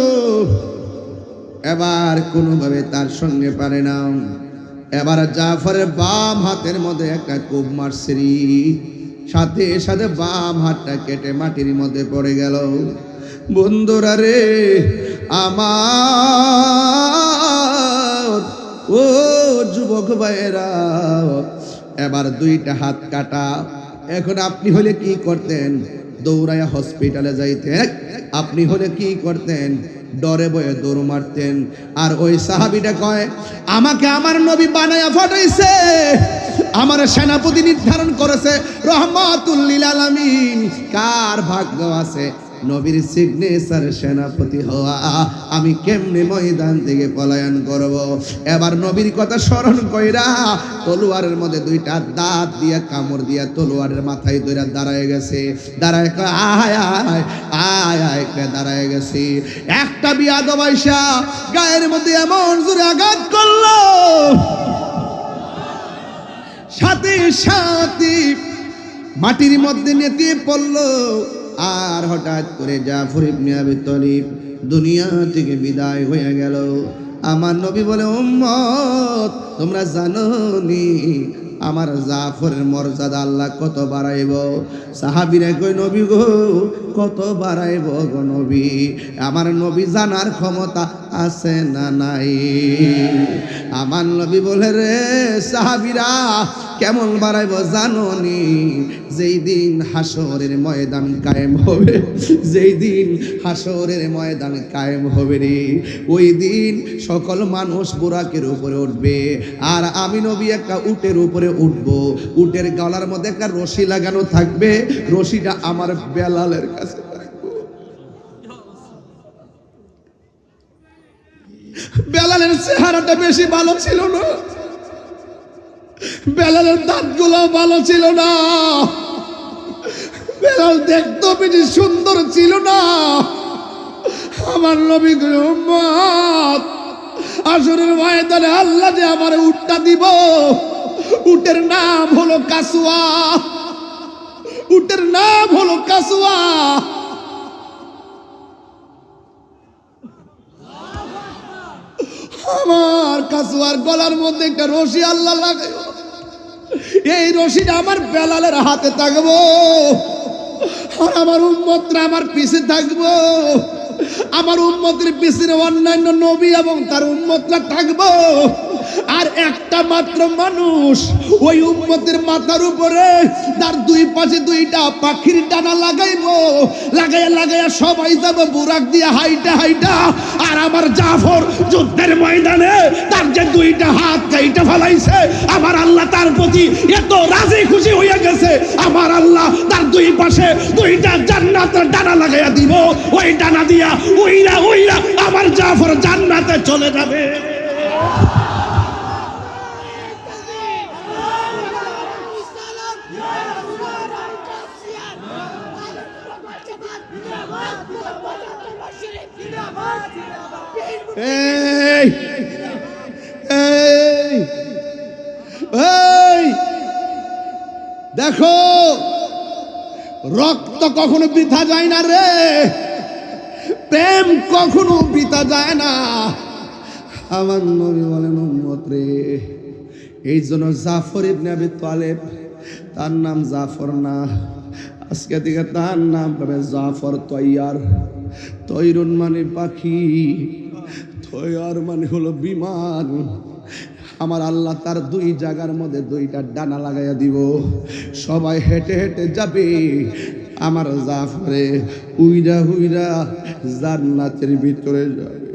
এবার কোনোভাবে তার সঙ্গে পারে না। এবার জাফরের বাম হাতের মধ্যে একটা কোপ মারছে, সাথে সাথে বাম হাতটা কেটে মাটির মধ্যে পড়ে গেল। বন্ধুরা রে আমার, ও যুবক ভাইয়েরা, এবার দুইটা হাত কাটা। এখন আপনি হলে কি করতেন? দৌড়াইয়া হসপিটালে যাইতেন। আপনি হলে কি করতেন? ডরে বয়ে দৌড় মারতেন। আর ওই সাহাবীটা কয়, আমাকে আমার নবী বানায়া ফাটাইছে, আমার সেনাপতি নির্ধারণ করেছে রহমাতুল লিল আলামিন। কার ভাগ্য আছে নবীর সিগনেচার সেনাপতি হওয়া? আমি কেমনে ময়দান থেকে পলায়ন করব? এবার নবীর কথা স্মরণ কইরা তলোয়ারের মধ্যে দুইটা দাঁত দিয়া কামড় দিয়া তলোয়ারের মাথায় ধরে দাঁড়ায় গেছে। দাঁড়ায় আয় আয় আয় আয় দাঁড়ায় গেছে। একটা বিয়াদব আইসা গায়ের মধ্যে এমন জোরে আঘাত করলো, সাথে সাথে মাটির মধ্যে নেতিয়ে পড়লো। আর হঠাৎ করে জাফর ইবনে আবি তালিব দুনিয়া থেকে বিদায় হয়ে গেল। আমার নবী বলে, উম্মত তোমরা জানো নি আমার জাফরের মর্যাদা আল্লাহ কত বাড়াইব? সাহাবীরা কই, নবী গো কত বাড়াইব গো নবী? আমার নবী জানার ক্ষমতা আছে না নাই? আমার নবী বলে, রে সাহাবীরা কেমন বাড়াইব জানো নি? যেই দিন হাসরের ময়দান কায়েম হবে, যেই দিন হাসরের ময়দান কায়েম হবে রে, ওই দিন সকল মানুষ বুরাকের উপরে উঠবে, আর আমি নবী একটা উটের উপরে উঠব। উটের গলার মধ্যে একটা রশি লাগানো থাকবে, রশিটা আমার বেলালের কাছে থাকবে। বেলালের চেহারাটা বেশি ভালো ছিল না, বেলালের দাঁতগুলো ভালো ছিল না, বেলাল দেখতে বেশি সুন্দর ছিল না। আমার নবী উম্মত, আসরের ময়দানে আল্লাহ যে আমার উটটা দিব, উটের নাম হলো কাসুয়া, উটের নাম হলো কাসুয়া। আমার কাসুয়ার গলার মধ্যে একটা রশি আল্লাহ লাগাইব, এই রশিটা আমার বেলালের হাতে থাকবো, আর আমার উম্মতরা আমার পিছে থাকবো। আমার উম্মতের পিছনে অন্যান্য নবী এবং তার উম্মতরা থাকবো। আর একটা মাত্র মানুষ ওই উম্মতের মাথার উপরে তার দুই পাশে দুইটা পাখির ডানা লাগাইবো, লাগাইয়া লাগাইয়া সবাই যাব বুরাক দিয়ে হাইটা হাইটা। আর আমার জাফর যুদ্ধের ময়দানে তার যে দুইটা হাত কাইটা ফেলাইছে, আমার আল্লাহ তার প্রতি এত রাজি খুশি হইয়া গেছে, আমার আল্লাহ তার দুই পাশে দুইটা জান্নাতের ডানা লাগাইয়া দিব। ওই ডানা দিয়া উইরা উইরা আমার জাফর জান্নাতে চলে যাবে। এই এই এই দেখো, রক্ত কখনো বৃথা যায় না রে, প্রেম কখনো বৃথা যায় না। আমার নবী বলেন, উম্মত রে, এই জন্য জাফর ইবনে আবি তালেব, তার নাম জাফর না, আজকে থেকে তার নাম হবে জাফর তৈয়ার। তৈরুন মানে পাখি, তৈয়ার মানে হলো বিমান। আমার আল্লাহ তার দুই জায়গার মধ্যে দুইটা ডানা লাগাইয়া দিব, সবাই হেঁটে হেঁটে যাবে, আমার জাফরে উইরা উইরা জান্নাতের ভিতরে যাবে।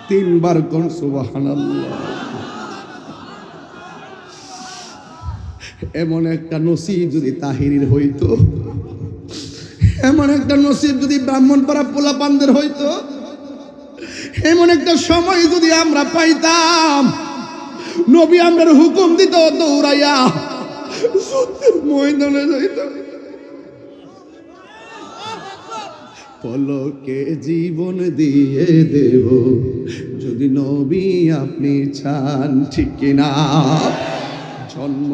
3 বার কোন সুবহানাল্লাহ। এমন একটা নসিব যদি তাহিরির হইতো, এমন একটা নসিব যদি ব্রাহ্মণপাড়া পোলাপানদের হইতো, এমন একটা সময় যদি আমরা পাইতাম, নবী আমরার হুকুম দিত দৌড়াইয়া যুদ্ধের ময়দানে যাইত। পলকে জীবন দিয়ে দেব যদি নবী আপনি চান, ঠিক কিনা? জন্ম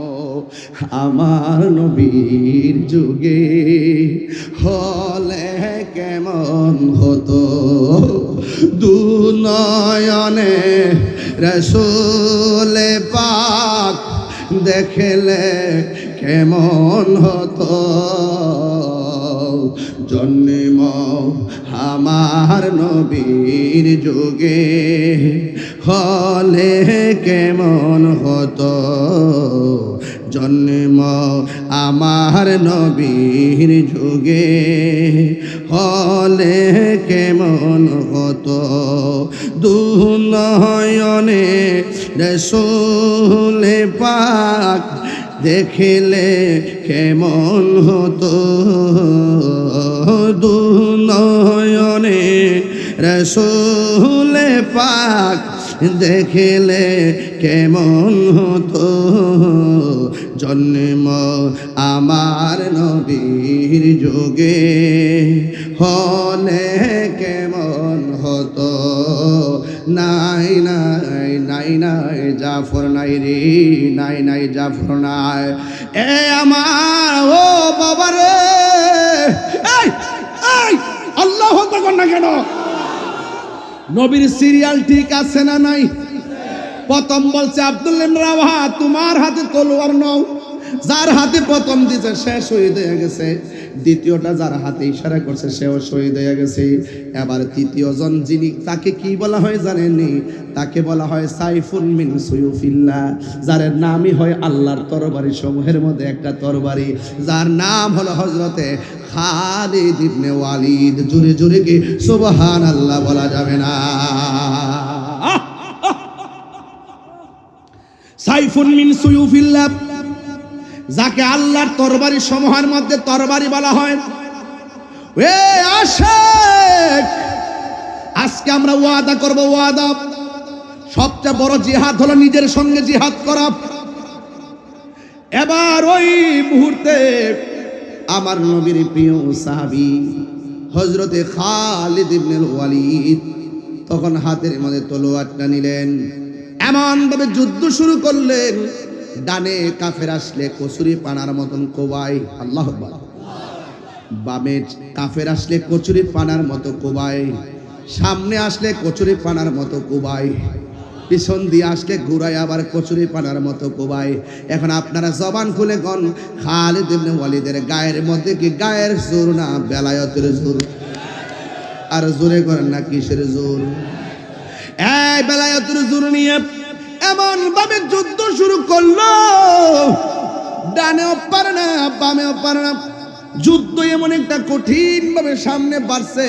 আমার নবীর যুগে হলে কেমন হতো, দুনয়নে রাসূল পাক দেখলে কেমন হতো, জন্ম আমার নবীর যুগে হলে কেমন হতো, জন্ম আমার নবীর যুগে হলে কেমন হতো, দুনয়নে রাসূল পাক দেখলে কেমন হতো, দুনয়নে রাসূল পাক দেখলে কেমন হতো, জন্ম আমার নবীর যুগে হলে কেমন হতো। নাই নাই নাই নাই জাফর নাই রে, নাই নাই জাফর নাই। এ আমার ও বাবা রে, এই এই আল্লাহু আকবার না কেন? নবীর সিরিয়াল ঠিক আছে না নাই? প্রথম বলছে আব্দুল্লাহ ইবনে রাওয়াহা তোমার হাতে তলোয়ার নাও, যার হাতে প্রথম দিছে সে শহীদ হয়ে গেছে, দ্বিতীয়টা যার হাতে ইশারা করছে সেও শহীদ হয়ে গেছে। এবার তৃতীয় জন যিনি, তাকে কি বলা হয় জানেননি? তাকে বলা হয় সাইফুন মিন সুয়ুফিল্লাহ, যার নামই হয় আল্লাহর তরবারি সমূহের মধ্যে একটা তরবারি, যার নাম হলো হযরতে খালিদ ইবনে ওয়ালিদ। জোরে জোরে কি সুবহানাল্লাহ বলা যাবে না? সাইফুন মিন সুয়ুফিল্লাহ, যাকে আল্লাহর তরবারি সমূহের মধ্যে তরবারি বলা হয়। এ আশিক, আজকে আমরা ওয়াদা করব, ওয়াদা সবচেয়ে বড় জিহাদ হলো নিজের সঙ্গে জিহাদ করা। এবার ওই মুহূর্তে আমার নবীর প্রিয় সাহাবী হযরতে খালিদ ইবনে ওয়ালিদ তখন হাতের মধ্যে তলোয়ারটা নিলেন, এমন ভাবে যুদ্ধ শুরু করলেন, ডানে কাফের আসলে কচুরি পানার মতন কোবাই, আল্লাহু আকবার। বামে কাফের আসলে কচুরি পানার মতো কোবাই, সামনে আসলে কচুরি পানার মতো কোবাই, পিছন দিয়ে আসলে ঘুরাই আবার কচুরি পানার মতো কোবাই। এখন আপনারা জবান খুলে কোন খালিদ ইবনে ওয়ালিদের গায়ের মধ্যে কি গায়ের জোর না বেলায়েতের জোর? আর জোরে করেন না কিসের জোর? এই বেলায়েতের জোর নিয়ে এমন ভাবে যুদ্ধ শুরু করলো, ডানেও পারে না বামেও পারে না, যুদ্ধ এমন একটা কঠিন ভাবে সামনে বাড়ছে।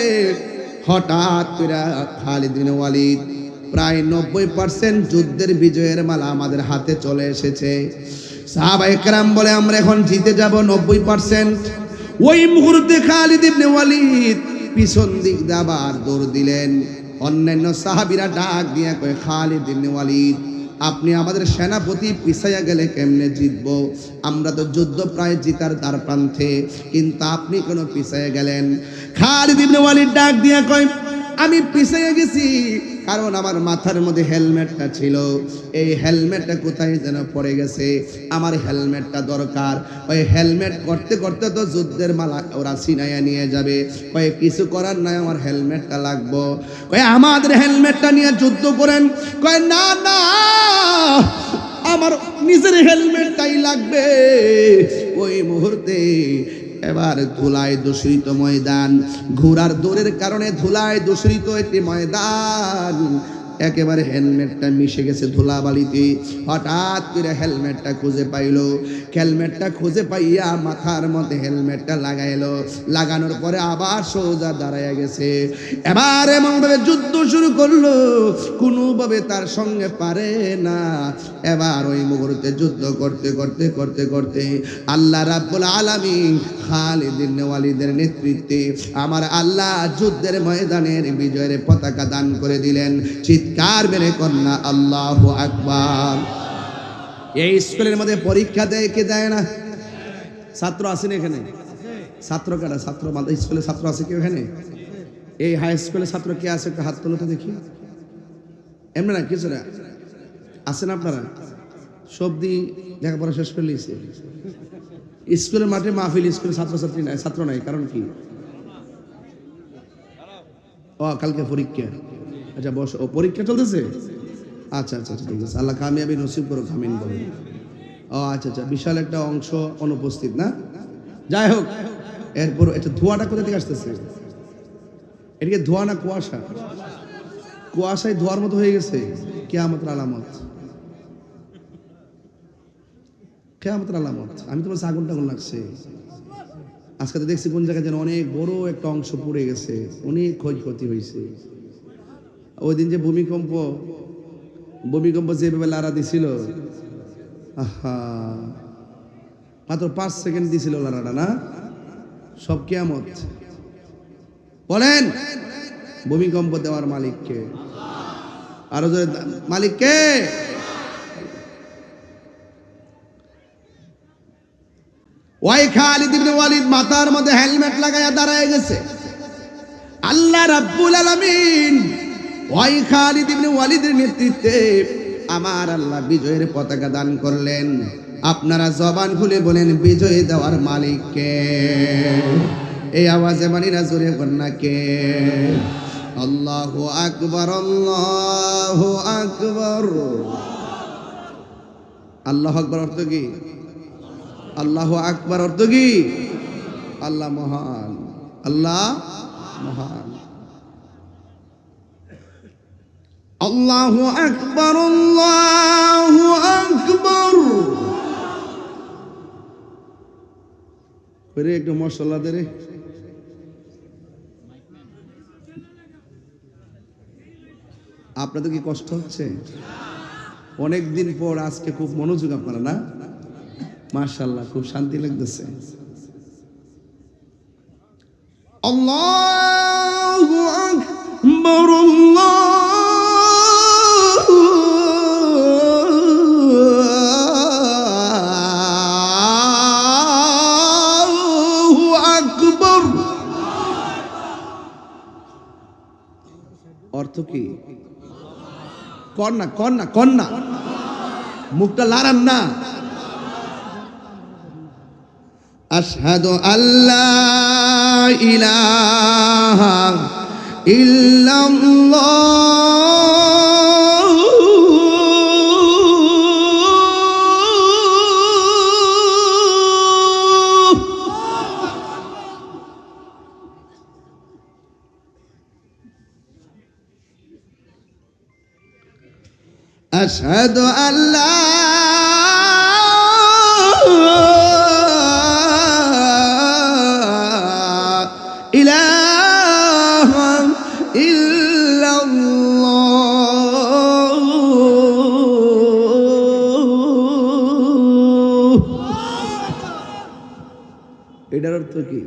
হঠাৎ করে খালিদ বিন ওয়ালিদ প্রায় 90% যুদ্ধের বিজয়ের মালা আমাদের হাতে চলে এসেছে। সাহাবায়ে কেরাম বলে আমরা এখন জিতে যাব 90%। ওই মুহূর্তে খালিদ ইবনে ওয়ালিদ পিছন দিক দিয়ে আবার দৌড় দিলেন। অন্যান্য সাহাবীরা ডাক দিয়ে কয়, খালিদ ইবনে ওয়ালিদ আপনি আমাদের সেনাপতি, পিছাইয়া গেলে কেমনে জিতবো? আমরা তো যুদ্ধ প্রায় জিতার দ্বার প্রান্তে, কিন্তু আপনি কেন পিছাইয়া গেলেন? খালিদ ইবনে ওয়ালিদ ডাক দিয়ে কয়, আমি পিছাইয়া গেছি কারণ আমার মাথার মধ্যে হেলমেটটা ছিল, এই হেলমেটটা কোথায় যেন পড়ে গেছে, আমার হেলমেটটা দরকার। ওই হেলমেট করতে করতে তো যুদ্ধের মালা ওরা ছিনাইয়া নিয়ে যাবে, কয়ে কিছু করার নাই, আমার হেলমেটটা লাগবো। কয়ে আমাদের হেলমেটটা নিয়ে যুদ্ধ করেন। কয়ে না না, আমার নিজের হেলমেটটাই লাগবে। ওই মুহূর্তে এবার ধুলায় দূষিত ময়দান, ঘোড়ার দৌড়ের কারণে ধুলায় দূষিত একটি ময়দান, একেবারে হেলমেটটা মিশে গেছে ধুলাবালিতে। হঠাৎ করে হেলমেটটা খুঁজে পাইলো, হেলমেটটা খুঁজে পাইয়া মাথার মধ্যে হেলমেটটা লাগাইলো, লাগানোর পরে আবার সোজা দাঁড়াইয়া গেছে। এবার এমনভাবে যুদ্ধ শুরু করলো, কোনোভাবে তার সঙ্গে পারে না। এবার ওই মুহূর্তে যুদ্ধ করতে করতে করতে করতে আল্লাহ রাব্বুল আলামিন খালিদ ইবনে ওয়ালিদের নেতৃত্বে আমার আল্লাহ যুদ্ধের ময়দানের বিজয়ের পতাকা দান করে দিলেন। চিৎকার মেরে কন্যা আল্লাহু আকবার। এই স্কুলের মধ্যে পরীক্ষা দেয় কে দেয় না? ছাত্র আছেন এখানে? ছাত্র কারা? ছাত্র স্কুলে ছাত্র আছে কেউ এখানে? এই হাই স্কুলে ছাত্র কে আছে? একটু হাত তোলো তো দেখি। এমনি না কিছু না, আছেন আপনারা? সবদি লেখাপড়া শেষ করে নিয়েছে। স্কুলের মাঠে মাহফিল, স্কুলে ছাত্রছাত্রী নাই, ছাত্র নাই, কারণ কি? ও কালকে পরীক্ষা। আচ্ছা বসো। ও পরীক্ষা চলতেছে? আচ্ছা আচ্ছা ঠিক আছে, আল্লাহ কামিয়াবি নসিব করো, আমিন বলো। ও আচ্ছা আচ্ছা, বিশাল একটা অংশ অনুপস্থিত না? যাই হোক, এরপর এটা ধোঁয়াটা কোথা থেকে আসতেছে? এদিকে ধোঁয়া না কুয়াশা? কুয়াশায় ধোঁয়ার মতো হয়ে গেছে। কিয়ামতের আলামত, কিয়ামতের আলামত। আমি তোমার আগুন টাগুন লাগছে। আজকে তো দেখছি কোন জায়গায় যেন অনেক বড় একটা অংশ পুড়ে গেছে, অনেক ক্ষয়ক্ষতি হয়েছে। ওই দিন যে ভূমিকম্প যেভাবে লারা দিছিল, আহা, মাত্র 5 সেকেন্ড দিছিল লারাটা না? সব কিয়ামত। বলেন ভূমিকম্প দেওয়ার মালিককে? আরো জোরে, মালিককে? ওই খালিদ ইবনে ওয়ালিদ মাথার মধ্যে হেলমেট লাগাইয়া দাঁড়ায় গেছে। আল্লাহ রাব্বুল আলামিন ওই খালিদ ইবনে ওয়ালিদের নেতৃত্বে আমার আল্লাহ বিজয়ের পতাকা দান করলেন। আপনারা জবান খুলে বলেন বিজয় দেওয়ার মালিক কে? এই আওয়াজে মানি না জোরে কন্যা কে? আল্লাহু আকবার, আল্লাহু আকবার। আল্লাহু আকবার অর্থ কি? আল্লাহু আকবার অর্থ কি? আল্লাহ মহান, আল্লাহ মহান। আল্লাহু আকবার, আল্লাহু আকবার। করে একটু মশলা দে রে। আপনাদের কি কষ্ট হচ্ছে? অনেক দিন পর আজকে খুব মনোযোগ আপনারা না? মাশাআল্লাহ, খুব শান্তি লাগতেছে। আল্লাহু আকবার, আল্লাহু আকবার। অর্থ কি? কন্যা কন্যা কন্যা, মুখটা লাড়ান না। আশহাদু আল্লা ইলাহা ইল্লাল্লাহ আশহাদু আল্লা এটার অর্থ কি?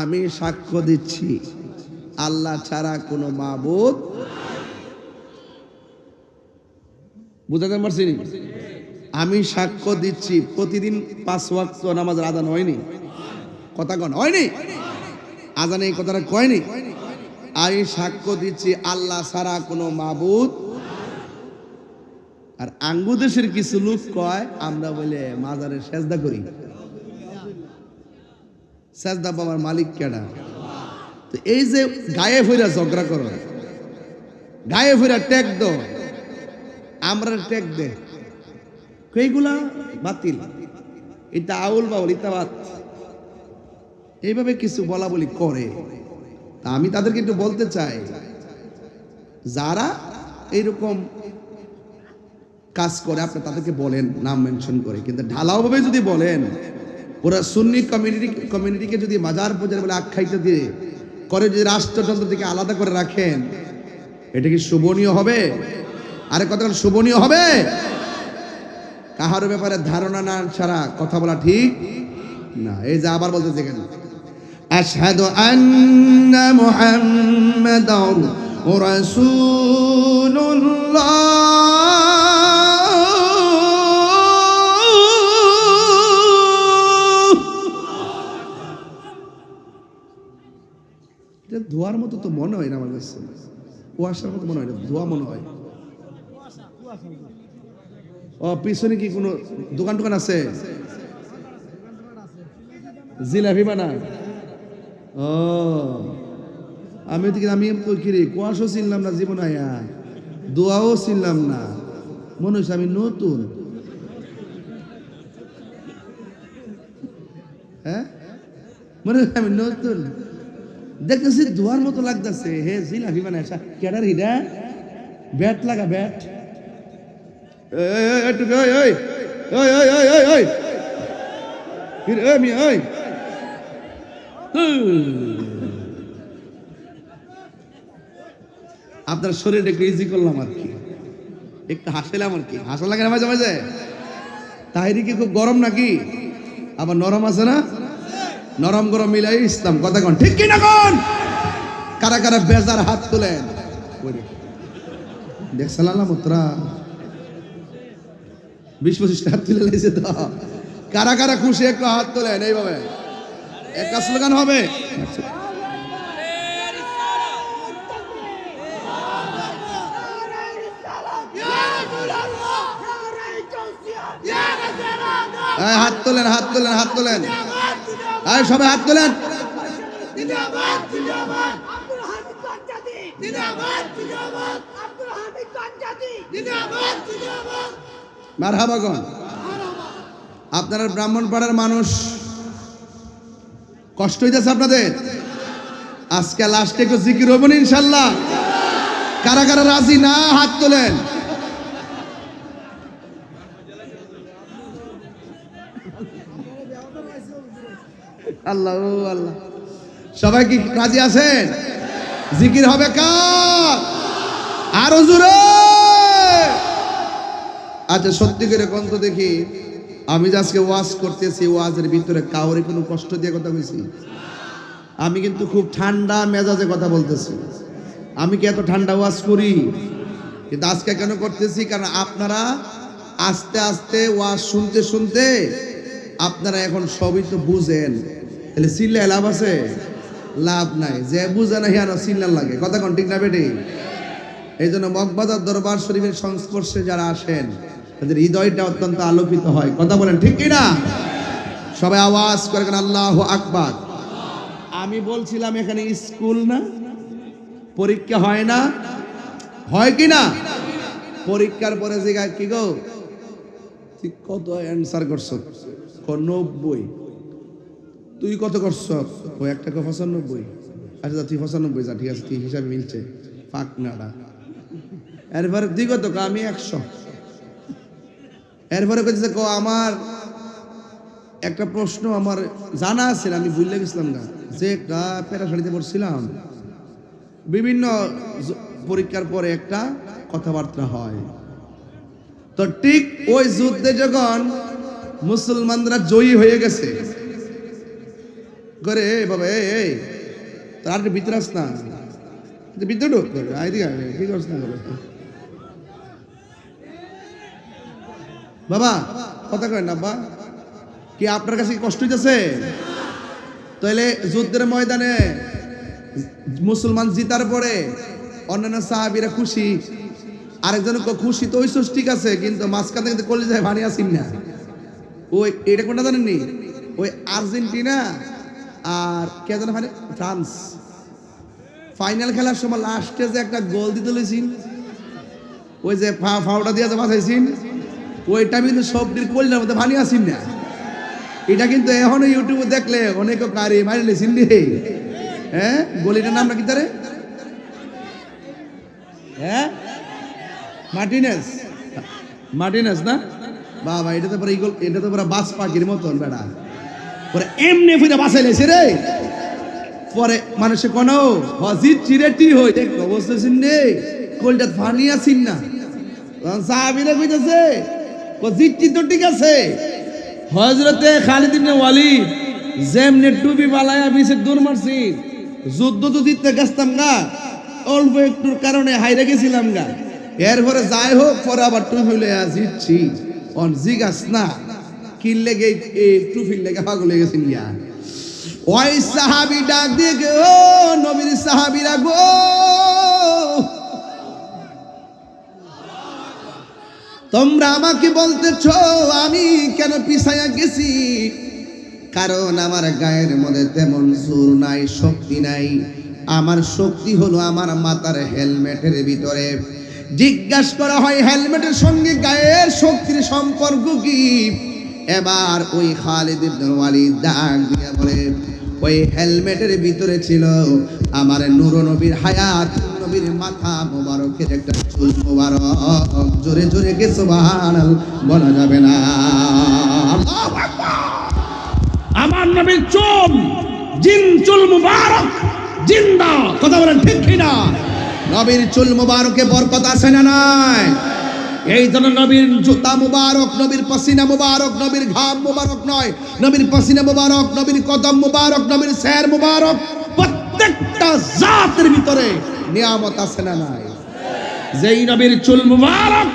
আমি সাক্ষ্য দিচ্ছি আল্লাহ ছাড়া কোনো মাবুদ। বুঝাতে পারছি? আমি সাক্ষ্য দিচ্ছি প্রতিদিন 5 ওয়াক্ত নামাজ আদান হয়নি? কথা কন হয়নি? আজানে এই কথাটা কয়নি? আমি সাক্ষ্য দিচ্ছি আল্লাহ ছাড়া কোনো মাবুদ। আর আঙ্গু দেশের কিছু লোক কয় আমরা বলে মাজারে সেজদা করি। সেজদা বাবার মালিক কেডা? তো এই যে গায়ে ফিরা ঝগড়া করো, গায়ে ফিরা ট্যাগ দো, আমরা ট্যাগ দে, এইগুলা বাতিল, এটা আউল বাউল, এটা বাত, এইভাবে কিছু বলা বলি করে। তা আমি তাদেরকে একটু বলতে চাই, যারা এইরকম কাজ করে আপনি তাদেরকে বলেন নাম মেনশন করে, কিন্তু ঢালাওভাবে যদি বলেন ওরা সুন্নি কমিউনিটিকে যদি মাজার পূজার বলে আখ্যায়িত দিয়ে করে, যদি রাষ্ট্রযন্ত্র থেকে আলাদা করে রাখেন, এটা কি শোভনীয় হবে? আরে কথা শোভনীয় হবে? কাহার ব্যাপারে ধারণা না ছাড়া কথা বলা ঠিক না। এই যে আবার বলতেছে কেন, আশহাদু আন্না মুহাম্মাদার রাসূলুল্লাহ, ধোয়ার মতো তো মনে হয় না আমার কাছে, কুয়াশার মতো মনে হয় না, ধোয়া মনে হয়। ও পিছনে কি কোনো দোকান টোকান আছে? জিলাপি বানায়? ও আমি তো কিরে কুয়াশাও চিনলাম না জীবন, আয়া দোয়াও চিনলাম না, মনে হচ্ছে আমি নতুন। হ্যাঁ মনে হচ্ছে আমি নতুন, দেখতেছি ধোয়ার মতো লাগতেছে। হে জিলাপি বানায় কেডার হিডা, ব্যাট লাগা ব্যাট। আপনার শরীরটা একটু ইজি করলাম আর কি, একটু হাসলাম আর কি, হাসা লাগে না মাঝে মাঝে। তাহিরি কি খুব গরম নাকি? আবার নরম আছে না? নরম গরম মিলাই ইসলাম, কথা কন ঠিক কিনা কন? কারা কারা বেজার হাত তোলেন? দেখছিলাম মুত্রা 20-25 হাত তুলে লাইছে তো। কারা কারা খুশি একটু হাত তোলেন, এইভাবে একটা স্লোগান হবে। হাত তোলেন, হাত তোলেন, হাত তোলেন, সবাই হাত তোলেন। মারহাবাগন। আপনারা ব্রাহ্মণ পাড়ার মানুষ, কষ্ট হইতেছে আপনাদের? আজকে লাস্টে একটু জিকির হইব না ইনশাল্লাহ? কারা কারা রাজি না হাত তোলেন। আল্লাহ আল্লাহ, সবাই কি রাজি আছেন? জিকির হবে কার? আরো জোরে। আচ্ছা সত্যি করে কোন তো দেখি, আমি যে আজকে ওয়াজ করতেছি, ওয়াজের ভিতরে কাউরে কোনো কষ্ট দিয়ে কথা বলছি? আমি কিন্তু খুব ঠান্ডা মেজাজে কথা বলতেছি। আমি কি এত ঠান্ডা ওয়াজ করি? কিন্তু আজকে কেন করতেছি, কারণ আপনারা আস্তে আস্তে ওয়াজ শুনতে শুনতে আপনারা এখন সবই তো বুঝেন, তাহলে চিল্লায় লাভ আছে? লাভ নাই। যে বুঝে না হিয়ানো চিল্লার লাগে, কথা কোন ঠিক না বেটি? এই জন্য মগবাজার দরবার শরীফের সংস্পর্শে যারা আসেন তাদের হৃদয়টা অত্যন্ত আলোকিত হয়, কথা বলেন ঠিক কিনা? সবাই আওয়াজ করে আল্লাহু আকবার। আমি বলছিলাম এখানে স্কুল না, পরীক্ষা হয় না, হয় কি না? পরীক্ষার পরে জিজ্ঞাসা, কি গো তুই কত অ্যান্সার করছ? 90। তুই কত করছ? ওই একটা 95। আচ্ছা তুই 95 যা, ঠিক আছে, তুই হিসাবে মিলছে, পাক নাড়া। এরপরে তুই কত? আমি 100। এরপরে কইছে কো আমার একটা প্রশ্ন আমার জানা আছে, আমি ভুলে গেছিলাম না, যে একটা প্যারাশাড়িতে পড়ছিলাম, বিভিন্ন পরীক্ষার পরে একটা কথাবার্তা হয়। তো ঠিক ওই যুদ্ধে যখন মুসলমানরা জয়ী হয়ে গেছে, করে বাবা এই তার ভিতরে আস না, ভিতরে ঢুক কি করছ না বাবা, কথা কয় না বা কি আপনার কাছে কষ্ট হইতেছে? তাহলে যুদ্ধের ময়দানে মুসলমান জিতার পরে অন্যান্য সাহাবীরা খুশি, আরেকজন খুশি তো হইছস ঠিক আছে, কিন্তু মাঝখান থেকে কলিজায় ভানি আসিন না। ওই এটা কোনটা জানেননি? ওই আর্জেন্টিনা আর কে জানে ভাই, ফ্রান্স ফাইনাল খেলার সময় লাস্টে যে একটা গোল দিতে লইছিন, ওই যে ফাউটা দিয়ে যে বাঁচাইছিন, ওইটা কিন্তু সবটির কলিজার মধ্যে ভানি আসিন না। এটা কিন্তু এখনো ইউটিউবে দেখলে অনেকে কারি মারি লেছিন রে। হ্যাঁ, গলিটার নামটা কি তারে? হ্যাঁ মার্টিনেস, মার্টিনেস না বাবা, এটা তো পুরো ইগল, এটা তো পুরো বাস পাখির মতন বেড়া, পরে এমনি ফিরে বাসায় লেছে রে। পরে মানুষে কোনো হজিত চিরেটি হই দেখ অবস্থা চিনলে কোলটা ফানি আসিন না, সাহাবীরা কইতাছে ও জিতটি তো ঠিক আছে। হযরতে খালিদ ইবনে ওয়ালিদ যেমনে টুপি বালায়া বিছে দূর মারছি, যুদ্ধ তো জিততে গেছতাম গা, অল্প একটুর কারণে হাইরে গেছিলাম গা, এরপরে যাই হোক পরে আবার টুপি লইয়া জিতছি। অন জিগাস না কি লেগে এই টুপির লেগে পাগল হয়ে গেছেন গা। ওই সাহাবী ডাক দিয়ে কে, ও নবীর সাহাবীরা গো, তোমরা আমাকে বলতেছ আমি কেন পিছায়া গেছি? কারণ আমার গায়ের মধ্যে তেমন জোর নাই, শক্তি নাই। আমার শক্তি হলো আমার মাথার হেলমেটের ভিতরে। জিজ্ঞাসা করা হয় হেলমেটের সঙ্গে গায়ের শক্তির সম্পর্ক কি? এবার ওই খালিদ ইবনে ওয়ালিদ ডাক দিয়ে বলে, ওই হেলমেটের ভিতরে ছিল আমার নূর নবীর হায়াত নবীর মাথা মোবারকের একটা চুল মোবারক। জোরে জোরে কে সুবহানাল্লাহ বলা যাবে না? আল্লাহু আকবার। আমার নবীর চুল, জিন চুল মুবারক জিন্দা, কথা বলেন ঠিক কিনা? নবীর চুল মুবারকে বরকত আছে না নাই? এই জন্য নবীর জুতা মুবারক, নবীর পসিনা মুবারক, নবীর ঘাম মুবারক নয়, নবীর পসিনা মুবারক, নবীর কদম মুবারক, নবীর সের মুবারক। প্রত্যেকটা জাতের ভিতরে নিয়ামত আছে না নাই? যেই নবীর চুল মুবারক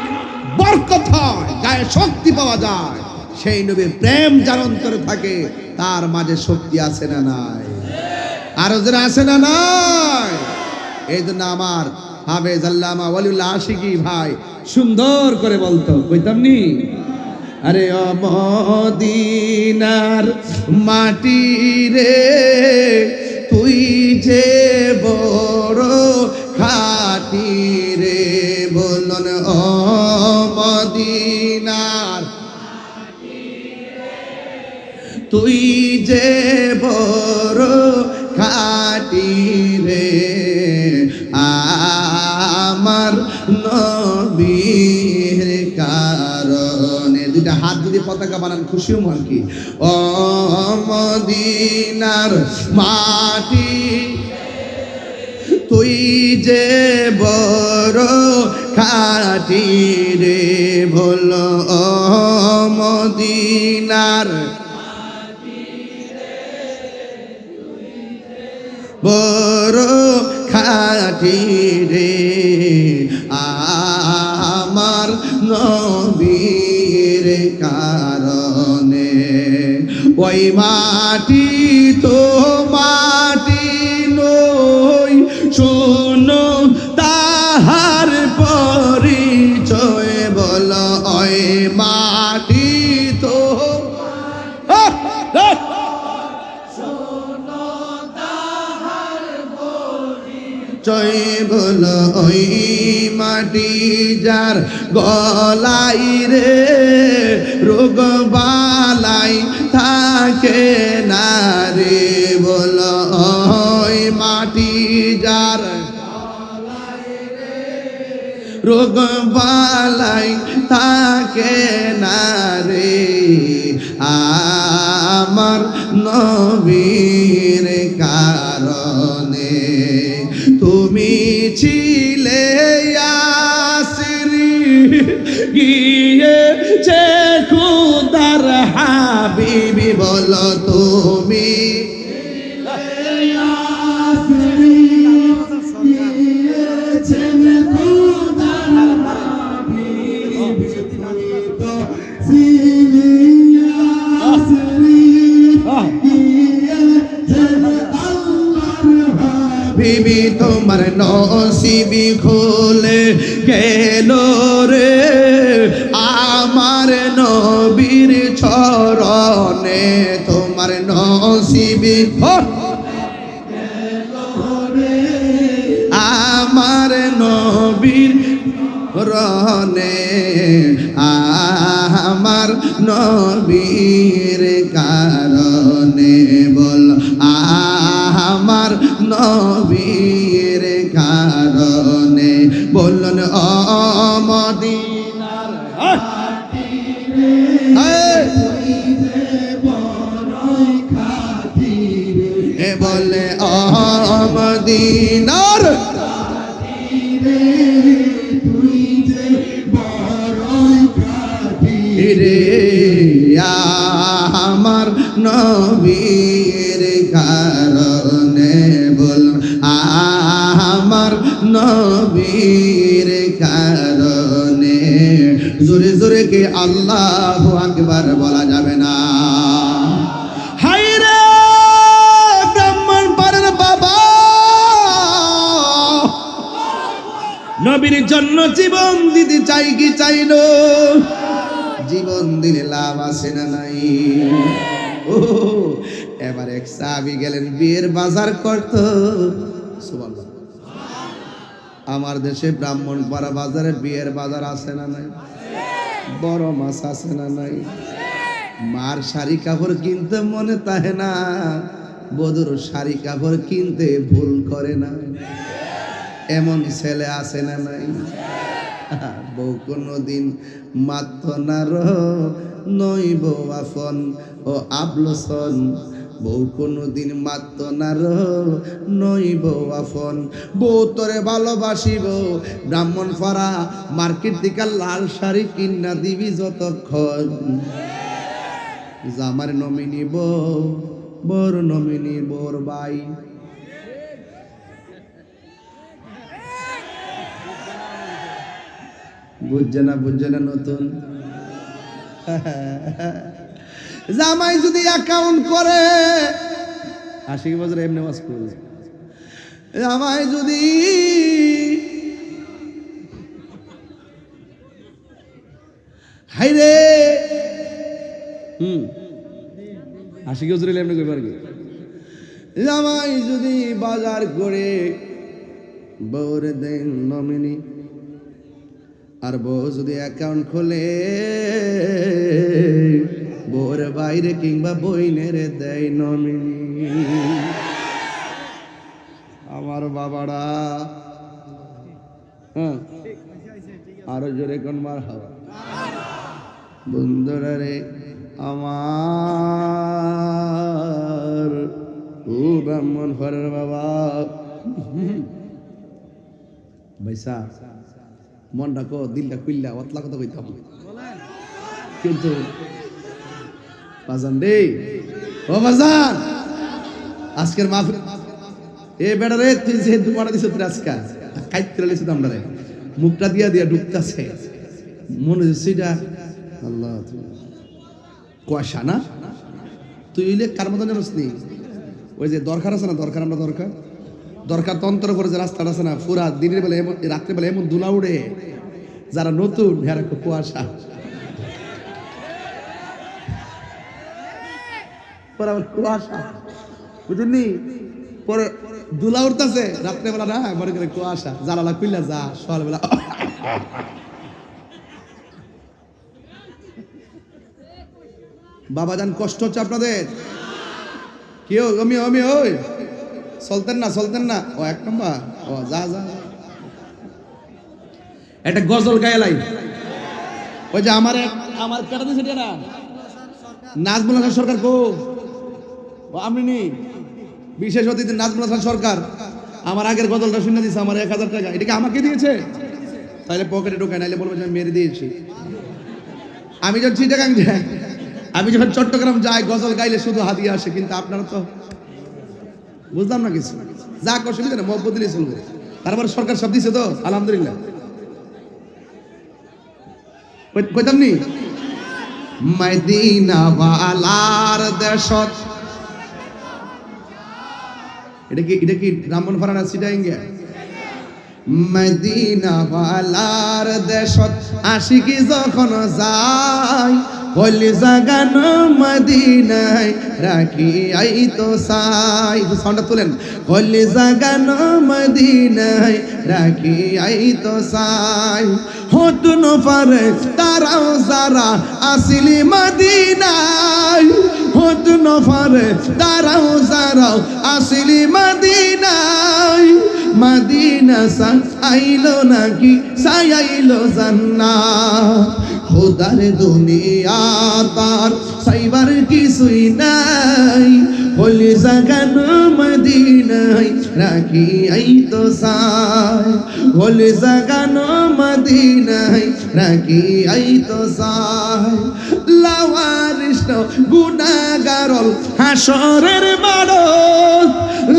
বরকত হয়, গায়ে শক্তি পাওয়া যায়, সেই নবীর প্রেম যার অন্তরে থাকে তার মাঝে শক্তি আছে না নাই? আরো যারা আছে না নাই? এই জন্য আমার হাফেজ আল্লামা ওয়ালিউল্লাহ আশিকি ভাই সুন্দর করে বলতো, কইতাম নি, আরে ও মদিনার মাটি রে তুই যে বড় খাঁটি রে, বলুন ও মদিনার তুই যে বড় খাঁটি রে, আমার নবীর কারণে। দুইটা হাত যদি পতাকা বানান খুশি হম আর কি। ও মদিনার মাটি তুই যে বড় খাঁটি রে, বলো ও মদিনার বড় খাঁটি রে, আমার নবীর কারণে। ওই মাটি তো মাটি নই, শোনো তাহার পরিচয়, বল ওই মাটি তো জয়, বল ওই মাটি যার গলাই রে রোগ বালাই থাকে না রে, বল ওই মাটি যার রোগ বালাই থাকে না রে, আমার নবীর কারণে। তুমি ছিলে ইয়াসিরি গিয়েছে খুদার হাবিবি, বলো তুমি বিবি তোমার নসিবি খুলে গেল রে, আমার নবীর চরণে তোমার নসিবি আমার নবীর রনে, আমার নবীর কারণে, বল আমার নবীর কারণে। বললেন ও মদিনার এ বলে ও মদিনার রে আমার নবীর কারণে বল আমার নবীর কারণে জোরে জোরে কি আল্লাহু আকবার বলা যাবে না? হায়রে ব্রাহ্মণ পাড়ার বাবা, নবীর জন্য জীবন দিতে চাই কি চাই না? জীবন দিলে লাভ আছে না নাই? ও এবার এক সাহাবী গেলেন বিয়ের বাজার করত। সুবহানাল্লাহ। আমার দেশে ব্রাহ্মণপাড়া বাজারে বিয়ের বাজার আছে না নাই? বড় মাছ আছে না নাই? মার শাড়ি কাপড় কিনতে মনে তাহে না, বধুর শাড়ি কাপড় কিনতে ভুল করে না, এমন ছেলে আছে না নাই? বউ কোনদিন মাত্র না নইব আফন ও আবলসন, বউ কোনদিন মাত্র না নইব আফন, বউ তোরে ভালোবাসিব ব্রাহ্মণপাড়া মার্কেট থেকে লাল শাড়ি কিনা দিবি যতক্ষণ জামার নমিনি বউ বর নমিনি বোর বাই। বুঝছে না নতুন জামাই যদি অ্যাকাউন্ট করে 80 বছর এমনি ওয়াজ করবে, জামাই যদি হাইরে 80 বছর এমনি করবে আর কি, জামাই যদি বাজার করে বউর দেন নমিনি, আর বউ যদি অ্যাকাউন্ট খোলে বউর বাইরে কিংবা বইনের দেয় নমিনি। আমার বাবারা আরো জোরে কোন মার হাওয়া বন্ধুরা রে আমার ও ব্রাহ্মণ ঘরের বাবা ভাইসা মনটা কো দিলটা খুললা অতলা কথা কইতাম, কিন্তু বাজান রে ও বাজান আজকের মাহফিল এ বেড়া রে তুই যে দুমানা দিছ তুই আজকা কাইতে লেছিস আমরা রে মুখটা দিয়া দিয়া ঢুকতাছে মনে হচ্ছেটা আল্লাহ কুয়াশা না তুই ইলে কার মতন জানোস নি? ওই যে দরকার আছে না, দরকার আমরা দরকার তন্ত্র করে যে রাস্তাটা আছে না, পুরা দিনের বেলা এমন রাত্রে বেলা এমন দুলা উড়ে, যারা নতুন হ্যাঁ কুয়াশা কুয়াশা বুঝলি, পরে দুলা উঠতেছে রাত্রে বেলা না মনে করে কুয়াশা জানালা খুললা যা সকাল বেলা বাবা যান কষ্ট হচ্ছে আপনাদের কেউ আমি ওই চলতেন না ও এক নম্বর ও যা একটা গজল গায়লাই ওই যে আমার কেটা দিয়েছে না নাজমুল হাসান সরকার কো আপনি নি বিশেষ অতিথি নাজমুল হাসান সরকার আমার আগের গজলটা শুনে দিয়েছে আমার 1000 টাকা, এটাকে আমাকে দিয়েছে, তাহলে পকেটে ঢোকায় নাইলে বলবো যে আমি মেরে দিয়েছি। আমি যখন চিটাগাং যাই, আমি যখন চট্টগ্রাম যাই গজল গাইলে শুধু হাদিয়া আসে, কিন্তু আপনারা তো বুঝলাম না কিছু, যা অসুবিধা না মহব্বত দিলে চলবে, তারপরে সরকার সব দিছে তো আলহামদুলিল্লাহ। কইতাম নি মদিনা ওয়ালার দেশত, এটা কি ব্রাহ্মণপাড়া না সিটাইঙ্গে? মদিনা ওয়ালার দেশত আশিকি যখন যায়, কলি জাগান মদিনায় রাখি আই তো সাই, সাউন্ডটা তুলেন, কলি জাগান মদিনায় রাখি আই তো সাই, হতুন পারে তারাও যারা আসিলি মদিনায়, হত নফরে দাঁড়াও দাঁড়াও আসিলি মদিনায় মদিনা সা আইলো নাকি সাইলো জান্নাত খোদার দুনিয়া তার সাইবার কিছুই নাই বলি জাগানো মদিনায় রাখি আই তো সাই বলি জাগানো মদিনায় রাখি আই তো সাই লাওয়ারিস গুনাহগারল হাসরের মাঠত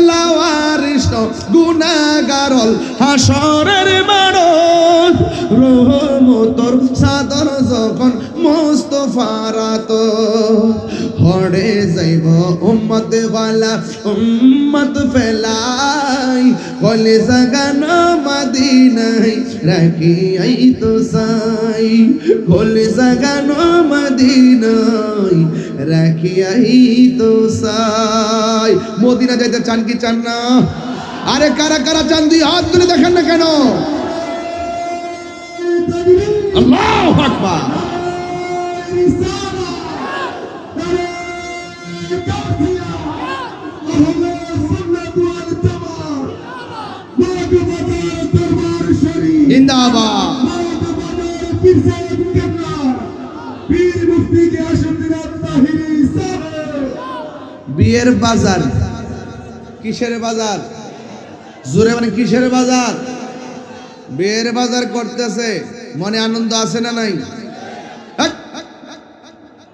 লাওয়ারিস গুনাহগারল হাসরের মাঠত রহমতর সাদর যখন মুস্তাফারাত হড়ে যাইব উম্মত ওয়ালা উম্মত ফেলাই বলে জাগানো মদিনায় রাখি আই তো সাই বলে জাগানো মদিনায় রাখি আই তো সাই মদিনা যাইতে চান কি চান না আরে কারা কারা চান দুই হাত তুলে দেখেন না কেন আল্লাহু আকবার জিন্দাবাদ বিয়ের বাজার কিসের বাজার জোরে মানে কিসের বাজার বিয়ের বাজার করতেছে মনে আনন্দ আছে না নাই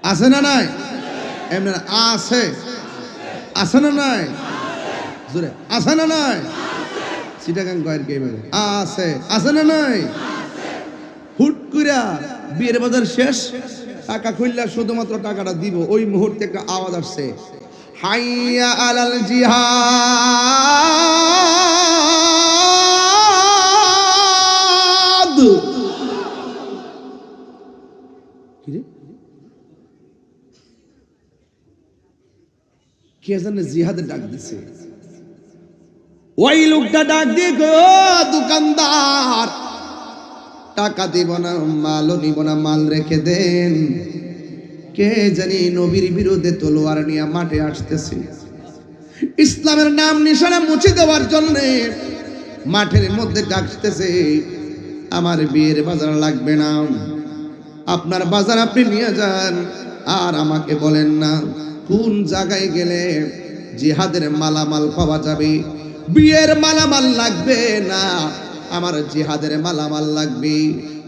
আছে না নাই এমনি আছে আছে না নাই জোরে আছে না নাই চিটাগাং কয়ের কে বলে আছে আছে না নাই হুট কইরা বিয়ের বাজার শেষ টাকা খুললা শুধুমাত্র টাকাটা দিব ওই মুহূর্তে একটা আওয়াজ আসছে হাইয়া আলাল জিহাদ কি রে কে জানে জিহাদের ডাক দিছে ওই লোকটা ডাক দিয়ে গো দোকানদার টাকা দিব না মালও নিব না মাল রেখে দেন কে জানি নবীর বিরুদ্ধে তলোয়ার নিয়ে মাঠে আসতেছে ইসলামের নাম নিশানা মুছে দেওয়ার জন্য মাঠের মধ্যে ডাকতেছে আমার বিয়ের বাজার লাগবে না আপনার বাজার আপনি নিয়ে যান আর আমাকে বলেন না কোন জায়গায় গেলে জিহাদের মালামাল পাওয়া যাবে বিয়ের মালামাল লাগবে না আমার জিহাদের মালামাল লাগবে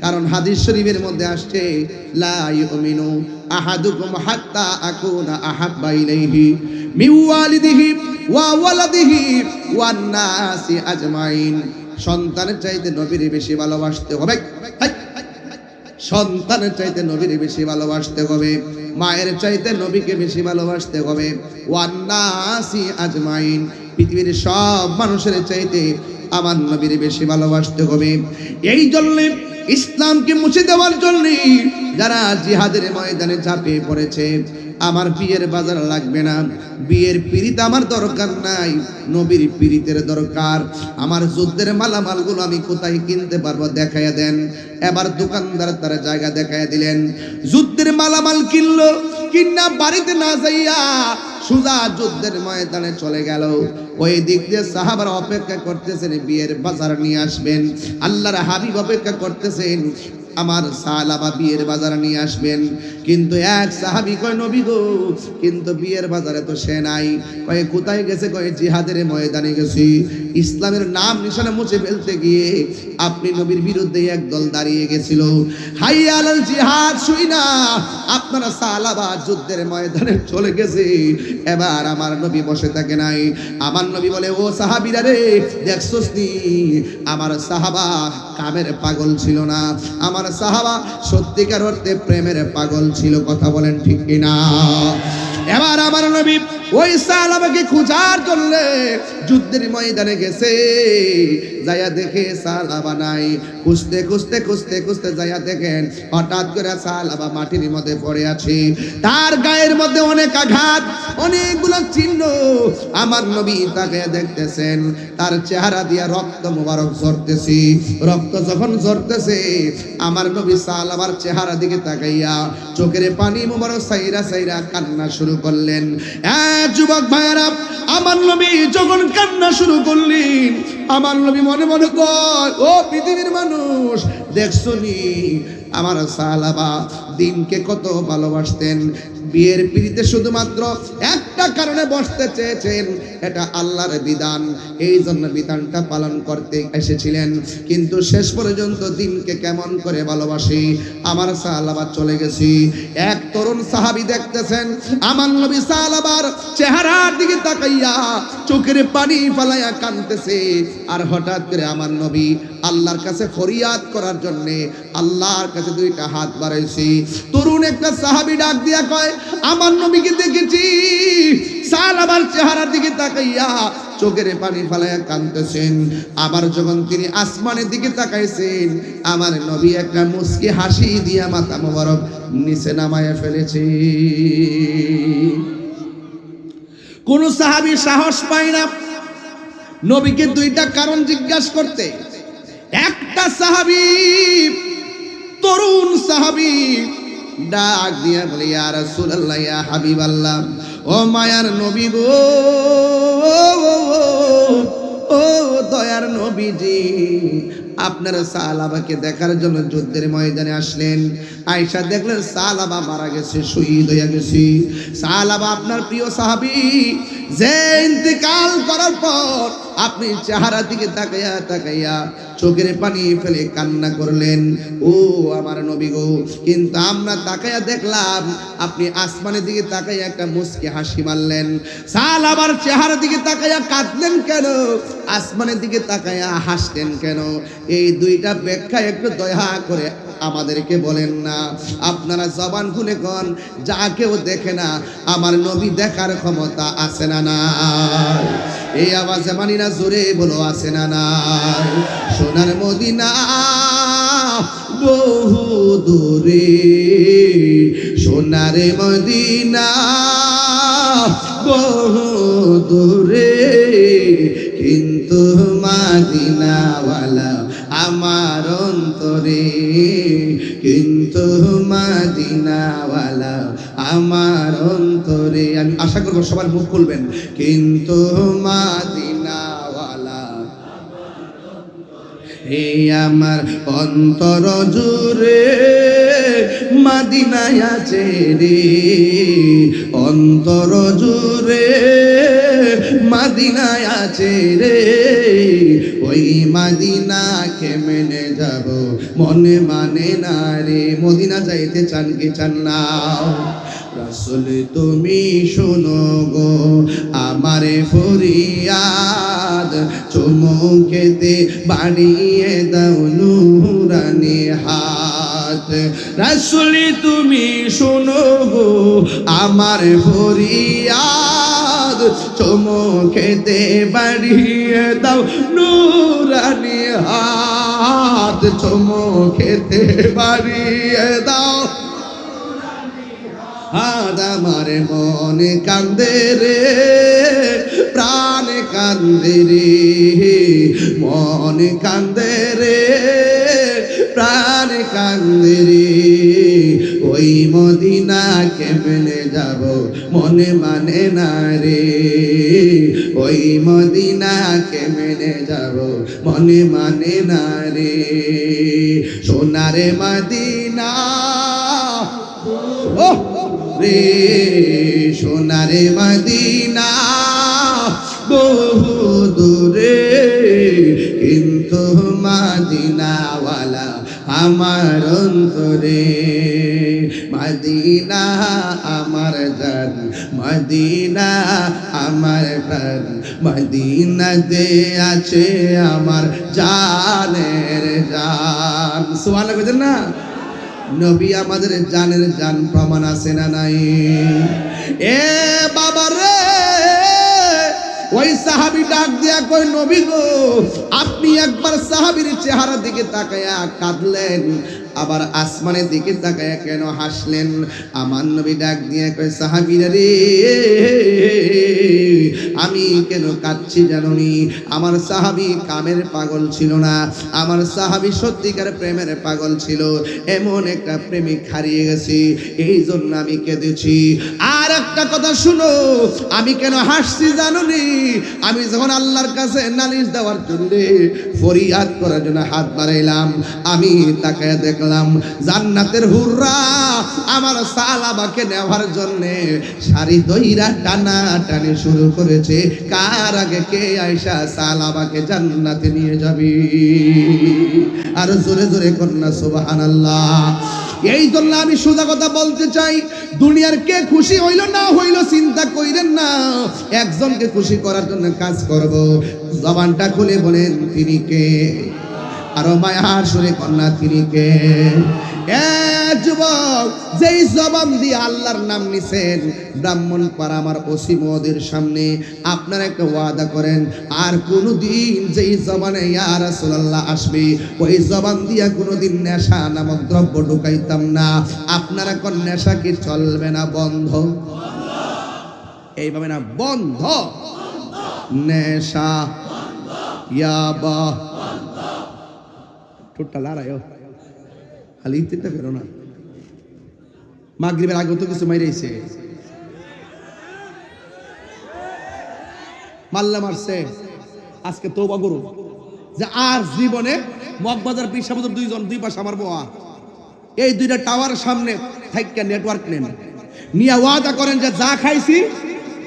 কারণ হাদিস শরীফের মধ্যে আসছে লা ইউমিনু আহাদুকুম হাত্তা আকুনা আহাব্বা ইলাইহি মিন ওয়ালিদিহি ওয়া ওয়ালাদিহি ওয়ান নাসি আজমাইন সন্তানের চাইতে নবীর বেশি ভালোবাসতে হবে সন্তানের চাইতে নবীর বেশি ভালোবাসতে হবে মায়ের চাইতে নবীকে বেশি ভালোবাসতে হবে ওয়ান নাসি আজমাইন পৃথিবীর সব মানুষের চাইতে আমার নবীর বেশি ভালোবাসতে হবে এই জন্য ইসলামকে মুছে দেওয়ার জন্য যারা জিহাদের ময়দানে ঝাঁপিয়ে পড়েছে আমার বিয়ের বাজার লাগবে না বিয়ের পিরিত আমার দরকার নাই নবীর পিরিতের দরকার আমার যুদ্ধের মালামালগুলো আমি কোথায় কিনতে পারবো দেখাইয়া দেন এবার দোকানদার তার জায়গা দেখাইয়া দিলেন যুদ্ধের মালামাল কিনলো কিনা বাড়িতে না যাইয়া সুজা যুদ্ধের ময়দানে চলে গেল ওই দিক দিয়ে সাহাবারা অপেক্ষা করতেছেন বিয়ের বাজার নিয়ে আসবেন আল্লাহর হাবিব অপেক্ষা করতেছেন আমার সালাবা বিয়ের বাজার নিয়ে আসবেন কিন্তু এক সাহাবী কয় নবী গো কিন্তু বিয়ের বাজারে তো সে নাই কয় কোথায় গেছে কয় জিহাদের ময়দানে গেছি ইসলামের নাম নিশানা মুছে ফেলতে গিয়ে আপনি নবীর বিরুদ্ধে একদল দাঁড়িয়ে গেছিল হাইয়া আলাল জিহাদ শুই না আপনারা সালাবা যুদ্ধের ময়দানে চলে গেছে এবার আমার নবী বসে থাকে নাই আমার নবী বলে ও সাহাবীরা রে দেখছস নি আমার সাহাবা কামের পাগল ছিল না আমার সাহাবা সত্যিকার অর্থে প্রেমের পাগল ছিল কথা বলেন ঠিক কিনা এবার আমার নবী ওই সাহাবাকে খোঁজার জন্য যুদ্ধের ময়দানে গেছে, যাইয়া দেখে সাহাবা নাই। খুঁজতে খুঁজতে খুঁজতে খুঁজতে যাইয়া দেখেন হঠাৎ করে সাহাবা মাটির মধ্যে পড়ে আছে। তার গায়ের মধ্যে অনেক আঘাত, অনেকগুলো চিহ্ন। আমার নবী তাকে দেখতেছেন, তার চেহারা দিয়া রক্ত মুবারক ঝরতেছে। রক্ত যখন ঝরতেছে, আমার নবী সাহাবার চেহারা দিকে তাকাইয়া চোখের পানি মুবারক সাইরা সাইরা কান্না শুরু করলেন। যুবক ভাইয়েরা, আমার নবী যখন কান্না শুরু করলেন, আমার নবী মনে মনে কয়, ও পৃথিবীর মানুষ, দেখছো নি আমার সাহাবা দিনকে কত ভালোবাসতেন। বিয়ের পিড়িতে শুধুমাত্র একটা কারণে বসতে চেয়েছেন, এটা আল্লাহর বিধান, এই জন্য বিধানটা পালন করতে এসেছিলেন। কিন্তু শেষ পর্যন্ত দিনকে কেমন করে ভালোবাসি আমার সাহাবা চলে গেছি। এক তরুণ সাহাবী দেখতেছেন আমার নবী সাহাবার চেহারার দিকে তাকাইয়া চোখের পানি ফালাইয়া কাঁদতেছে। আর হঠাৎ করে আমার নবী আল্লাহর কাছে ফরিয়াদ করার জন্য আল্লাহর কাছে দুইটা হাত বাড়াইছি। তরুণ একটা সাহাবী ডাক দিয়া কয়, আমার নবীকে দেখেছি সাহাবার চেহারার দিকে তাকাইয়া চোখের পানি ফালাইয়া কাঁদতেছেন। আবার যখন তিনি আসমানের দিকে তাকাইছেন, আমার নবী একটা মুস্কি হাসি দিয়া মাথা মোবারক নিচে নামায়া ফেলেছে। কোন সাহাবী সাহস পায় না নবীকে দুইটা কারণ জিজ্ঞাসা করতে। একটা সাহাবী, তরুণ সাহাবী ডাক দিয়া বলে, ইয়া রাসূলুল্লাহ, ইয়া হাবিবাল্লাহ, ও মায়ার নবী গো, ও দয়ার নবীজি, আপনার সাহাবাকে দেখার জন্য যুদ্ধের ময়দানে আসলেন। আয়েশা দেখলেন সাহাবা মারা গেছে, শহীদ হয়ে গেছে। সাহাবা আপনার প্রিয় সাহাবী, যে ইন্তেকাল করার পর আপনি চেহারা দিকে তাকাইয়া তাকাইয়া চোখের পানি ফেলে কান্না করলেন। ও আমার নবী গো, কিন্তু আমরা তাকাইয়া দেখলাম আপনি আসমানের দিকে তাকাইয়া একটা মুস্কি হাসি মারলেন। সাহাবার চেহারা দিকে তাকাইয়া কাঁদলেন কেন, আসমানের দিকে তাকাইয়া হাসলেন কেন? এই দুইটা ব্যাখ্যা একটু দয়া করে আমাদেরকে বলেন না। আপনারা জবান খুলে কোন, যা কেউ দেখে না আমার নবী দেখার ক্ষমতা আছে না নাই? এই আওয়াজে মানি না, জোরে বলো আছে না নাই? সোনার মদিনা বহু দূরে, সোনার মদিনা বহু দূরে, কিন্তু মদিনাওয়ালা আমার অন্তরে, কিন্তু মদিনাওয়ালা আমার অন্তরে। আমি আশা করবো সবার মুখ খুলবেন, কিন্তু মদিনাওয়ালা এই আমার অন্তর জুড়ে মদিনায় আছে রে, অন্তর জুড়ে মদিনায় আছে রে। ওই মদিনাকে মেনে যাব মনে মানে না রে। মদিনা যাইতে চান কি চান না? রাসূল তুমি শোনো গো আমারে ফরিয়াদ, চুমুকেতে বাড়িয়ে দাও নূরানি হাত। রাসূল তুমি শোনো গো আমার ফরিয়াদ, চুমুকেতে বাড়িয়ে দাও নূরানি হাত, চুমুকেতে বাড়িয়ে দাও। আর আমার মন কান্দে রে, প্রাণ কান্দে রে, মন কান্দে রে, প্রাণ কান্দে রে। ওই মদিনাকে মেনে যাব মনে মানে না রে, ওই মদিনাকে মেনে যাব মনে মানে না রে। সোনারে মদিনা ও রে, সোনারে মদিনা বহু দূরে, কিন্তু মদিনাওয়ালা আমার অন্তরে। মদিনা আমার জান, মদিনা আমার প্রাণ, মদিনাতে আছে আমার জানের জান। সুবহানাল্লাহ বলেন না? নবী আমাদের জানের জান, প্রমাণ আছে না নাই? এ বাবা রে, ওই সাহাবী ডাক দিয়া কই নবী গো আপনি একবার সাহাবীর চেহারার দিকে তাকায়া কাঁদলেন আবার আসমানের দিকে তাকায়া কেন হাসলেন আমার নবী ডাক দিয়া কই সাহাবীরা রে আমি কেন কাঁদছি জানোনি আমার সাহাবী কামের পাগল ছিল না আমার সাহাবী সত্যিকার প্রেমের পাগল ছিল এমন একটা প্রেমিক হারিয়ে গেছি এই জন্য আমি কেঁদেছি আর একটা কথা শুনো আমি কেন হাসছি জানোনি আমি যখন আল্লাহর কাছে নালিশ দেওয়ার জন্য ফরিয়াদ করার জন্য হাত বাড়াইলাম আমি তাকায় দেখলাম জান্নাতের হুররা আমার সালাবাকে নেওয়ার জন্য সারি দইরা টানা টানি শুরু করেছে কার আগে কে আয়েশা সালাবাকে জান্নাতে নিয়ে যাবে আর জোরে জোরে কন্যা সুবহানাল্লাহ এই জন্য আমি সোজা কথা বলতে চাই দুনিয়ার কে খুশি হইল না হইল চিন্তা কইরেন না একজনকে খুশি করার জন্য কাজ করব জবানটা খুলে বলেন তিনি কে আরো মায়ার সুরে কন্যা তিনি কে যুবক যেই জবান দিয়ে আল্লাহর নাম নিছেন ব্রাহ্মণপাড়া আমার ওসি মহোদয়ের সামনে আপনারা একটা ওয়াদা করেন আর কোনোদিন যেই জবানে ইয়া রাসূলুল্লাহ আসবে ওই জবান দিয়া কোনোদিন নেশা নামক দ্রব্য ঢুকাইতাম না আপনারা কোন নেশা কি চলবে না বন্ধ এইভাবে না বন্ধ নেশা ইয়াবা ঠোঁটটা লড়াইও খালি ইত্তেটা ফেরো না মাগরিবের আগে তো কিছু মাইরাইছে মাল্লা মারছে আজকে তওবা করো যে আর জীবনে মগবাজার পিসাবুদের দুইজন দুই পাশে আমার বোয়া এই দুইটা টাওয়ার সামনে থাইকা নেটওয়ার্ক নেন নিয়া ওয়াদা করেন যে যা খাইছি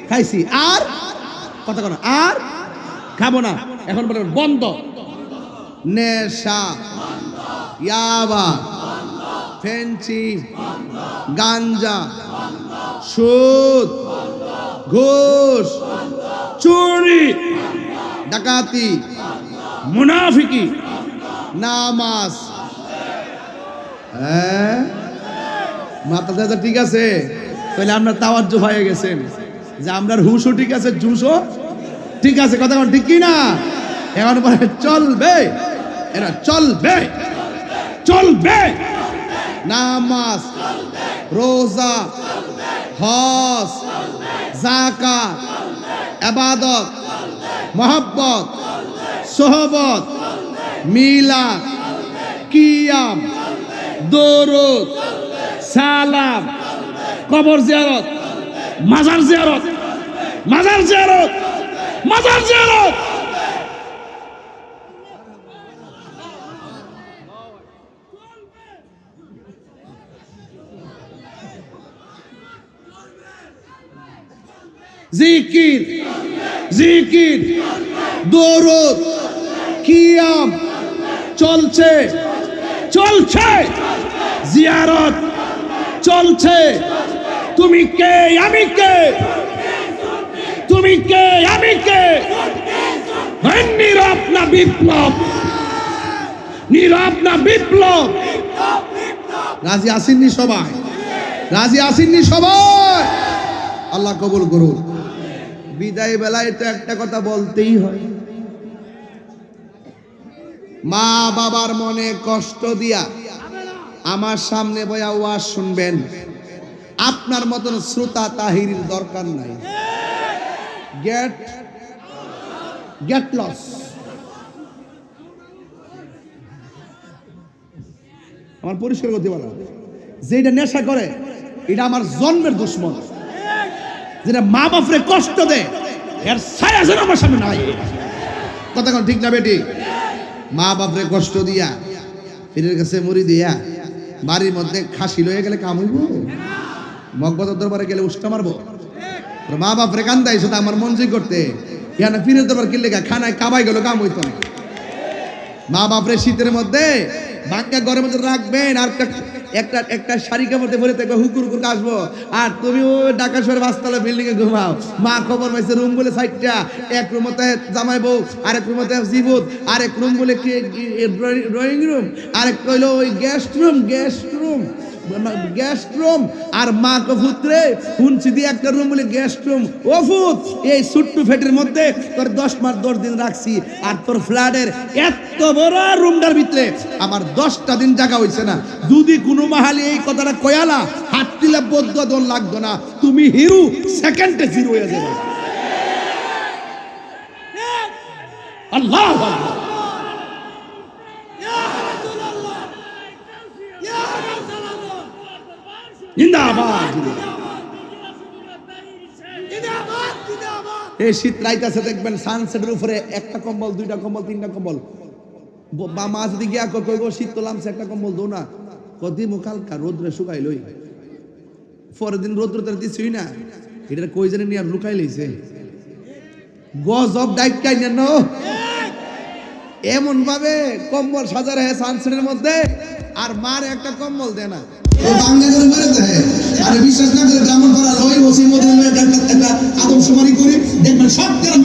খাইছি আর কথা কোন আর খাবো না এখন বলেন বন্ধ নেশা ইয়াবা ফেন্সি গাঞ্জা সুদ ঘুষ চুরি ডাকাতি মুনাফিকি নামাজ মাথা ঠিক আছে তাহলে আমরা তাওয়াজ্জু হয়ে গেছেন যে আমরার হুশও ঠিক আছে জুসও ঠিক আছে কথা ঠিক কি না এখন বলে চলবে এরা চলবে চলবে নামাজ রোজা হজ যাকাত ইবাদত মোহাব্বত সোহবত মিলাদ কিয়াম দরুদ সালাম কবর জিয়ারত মাজার জিয়ারত মাজার জিয়ারত মাজার জিয়ারত জিকির জিকির দরুদ কিয়াম চলছে চলছে জিয়ারত চলছে তুমি কে আমি কে তুমি কে আমি কে নীরব না বিপ্লব নীরব না বিপ্লব রাজি আসেননি সবাই রাজি আসেননি সবাই আল্লাহ কবুল করুন বিদায় বেলায় তো একটা কথা বলতেই হয় মা বাবার মনে কষ্ট দিয়া আমার সামনে বয়া ওয়াজ শুনবেন আপনার মতন শ্রোতা তাহিরির দরকার নাই গেট লস আমার পরিষ্কার করতে বলা যেটা নেশা করে এটা আমার জন্মের দুশ্মন যেটা মা বাপরে কষ্ট দেয় এর ছায়া যেন আমার সামনে নাই কথা কোন ঠিক না বেটি মা বাপরে কষ্ট দিয়া পীরের কাছে মুড়ি দিয়া বাড়ির মধ্যে খাসি লয়ে গেলে কাম হইব মগবতের দরবারে গেলে উষ্টা মারবো মা বাপরে কান্দাইছে তা আমার মন করতে কেন পীরের দরবার কিনলে খানায় কাবাই গেল কাম হইতো না মা বাপরে শীতের মধ্যে ভাঙ্গা ঘরের মধ্যে রাখবেন আর একটা একটা শাড়ি কাপড়তে ভরে থাকবে হুকুর হুকুর আসবো আর তুমি ও ঢাকা শহরে 5 তলা বিল্ডিং এ ঘুমাও মা খবর পাইছে রুম বলে 6টা এক রুমতে জামাই বউ আরেক রুমতে জিবুত আরেক রুম বলে ড্রয়িং রুম আরেক কইলো ওই গেস্ট রুম গ্যাস্ট রুম আর মা কফুত্রে হুনছি দিয়ে একটা রুম বলে গ্যাস্ট রুম ও ফুত এই সুট্টু ফেটের মধ্যে তোর 10 মাস 10 দিন রাখছি আর তোর ফ্ল্যাটের এত বড় রুমটার ভিতরে আমার 10টা দিন জায়গা হইছে না যদি কোনো মাহালি এই কথাটা কয়ালা হাত দিলে বদ্ধ দল লাগতো না তুমি হিরো সেকেন্ডে জিরো হয়ে যাবে আল্লাহ আল্লাহ জিন্দাবাদ এই শীত রাইতাছে দেখবেন সানসেটের উপরে একটা কম্বল 2টা কম্বল 3টা কম্বল বা মাছ দিকে কইব শীত তো লামছে একটা কম্বল দো না কদি মুখালকা রোদ্রে শুকাই লই পরের দিন রোদ্রতে দিছই না এটা কই জানি নিয়ে লুকাই লইছে গজব ডাইকাই নেন এমন ভাবে কম্বল সাজারে সানসেটের মধ্যে আর মার একটা কম্বল দেয় না ও বাংলা করে মারে দেয় আর বিশ্বাস না করে ব্রাহ্মণ করা হয় ওসি মধ্যে একটা আদমশুমারি করি দেখবেন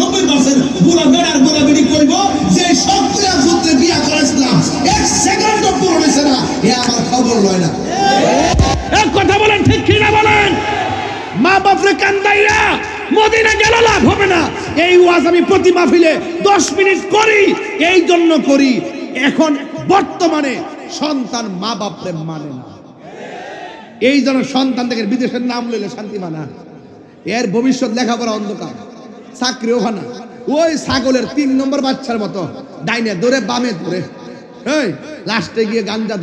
90% বুড়া বেড়ার বুড়া বেড়ি কইব যে সবগুলা পুত্রে বিয়া করেছিলাম 1 সেকেন্ড পূরণ হইছে না এ আমার খবর লয় না এক কথা বলেন ঠিক কি না বলেন মা বাপরে কান্দাইয়া মদিনা গেল লাভ হবে না এই ওয়াজ আমি প্রতি মাহফিলে 10 মিনিট করি এই জন্য করি এখন বর্তমানে সন্তান মা বাপরে মানে না এই জন্য সন্তান থেকে বিদেশের নাম লইলে শান্তি মানা এর ভবিষ্যৎ লেখাপড়া অন্ধকার চাকরিও হয় না ওই ছাগলের 3 নম্বর বাচ্চার মতো ডাইনে ধরে বামে ধরে এই লাস্টে গিয়ে গাঞ্জা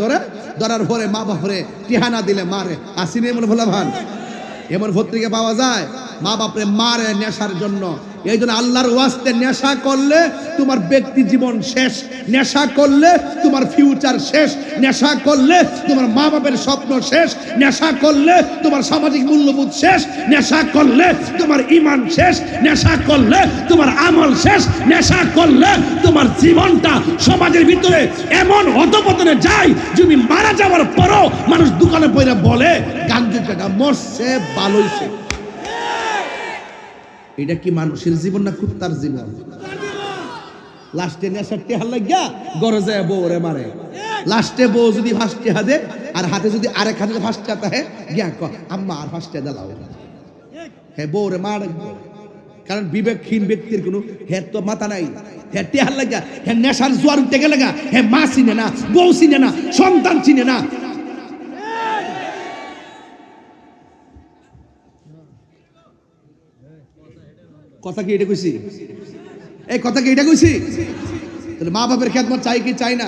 ধরার পরে মা বাপরে টিহানা দিলে মারে আসিনি এমন ভোলা ভান এমন পত্রিকা পাওয়া যায় মা বাপরে মারে নেশার জন্য এই জন্য আল্লাহর ওয়াস্তে নেশা করলে তোমার ব্যক্তি জীবন শেষ নেশা করলে তোমার ফিউচার শেষ নেশা করলে তোমার মা বাপের স্বপ্ন শেষ নেশা করলে তোমার সামাজিক মূল্যবোধ শেষ নেশা করলে তোমার ঈমান শেষ নেশা করলে তোমার আমল শেষ নেশা করলে তোমার জীবনটা সমাজের ভিতরে এমন অধপতনে যায় যদি মারা যাওয়ার পরও মানুষ দোকানে পয়রা বলে গান্ধীটা মরছে ভালোইছে এটা কি মানুষের জীবন না কুত্তার জীবন লাস্টে নেশার টেহার লাগিয়া গড়ে যায় বউ রে মারে লাস্টে বউ যদি ফাঁসটি হাতে আর হাতে যদি আরেক হাতে ফাঁসটি হাতে হে গিয়া ক আম্মা আর ফাঁসটি দিলাও হ্যাঁ বউ রে মারে কারণ বিবেকহীন ব্যক্তির কোনো হের তো মাথা নাই হ্যাঁ টেহার লাগিয়া হ্যাঁ নেশার জোয়ার উঠতে গেলে গা হ্যাঁ মা চিনে না বউ চিনে না সন্তান চিনে না কথা কি এটা কইছি এই কথা কি এটা কইছি তাহলে মা বাপের খেদমত চাই কি চাই না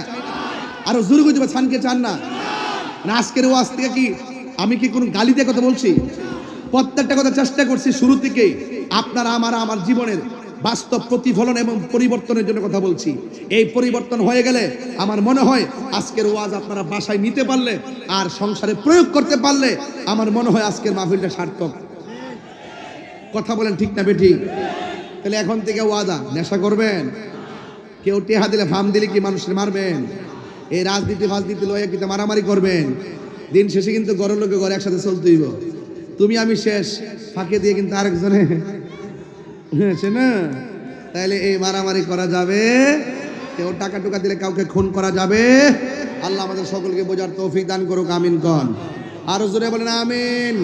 আরো জোরে কইতে চান কে চান না না আজকের ওয়াজ থেকে কি আমি কি কোনো গালি দিয়ে কথা বলছি প্রত্যেকটা কথা চেষ্টা করছি শুরু থেকে আপনারা আমার জীবনের বাস্তব প্রতিফলন এবং পরিবর্তনের জন্য কথা বলছি এই পরিবর্তন হয়ে গেলে আমার মনে হয় আজকের ওয়াজ আপনারা বাসায় নিতে পারলে আর সংসারে প্রয়োগ করতে পারলে আমার মনে হয় আজকের মাহফিলটা সার্থক কথা বলেন ঠিক না বেঠিক তাহলে এখন থেকে ওয়াদা নেশা করবেন কেউ টেহা দিলে ফার্ম দিলে কি মানুষের মারবেন এই রাজনীতি লয়ে কিন্তু মারামারি করবেন দিন শেষে কিন্তু ঘরের লোকে ঘরে একসাথে চলতে হইব তুমি আমি শেষ ফাঁকে দিয়ে কিন্তু আরেকজনে হয়েছে না তাইলে এই মারামারি করা যাবে কেউ টাকা টুকা দিলে কাউকে খুন করা যাবে আল্লাহ আমাদের সকলকে বোঝার তৌফিক দান করুক আমিন কন আরো জোরে বলেন আমিন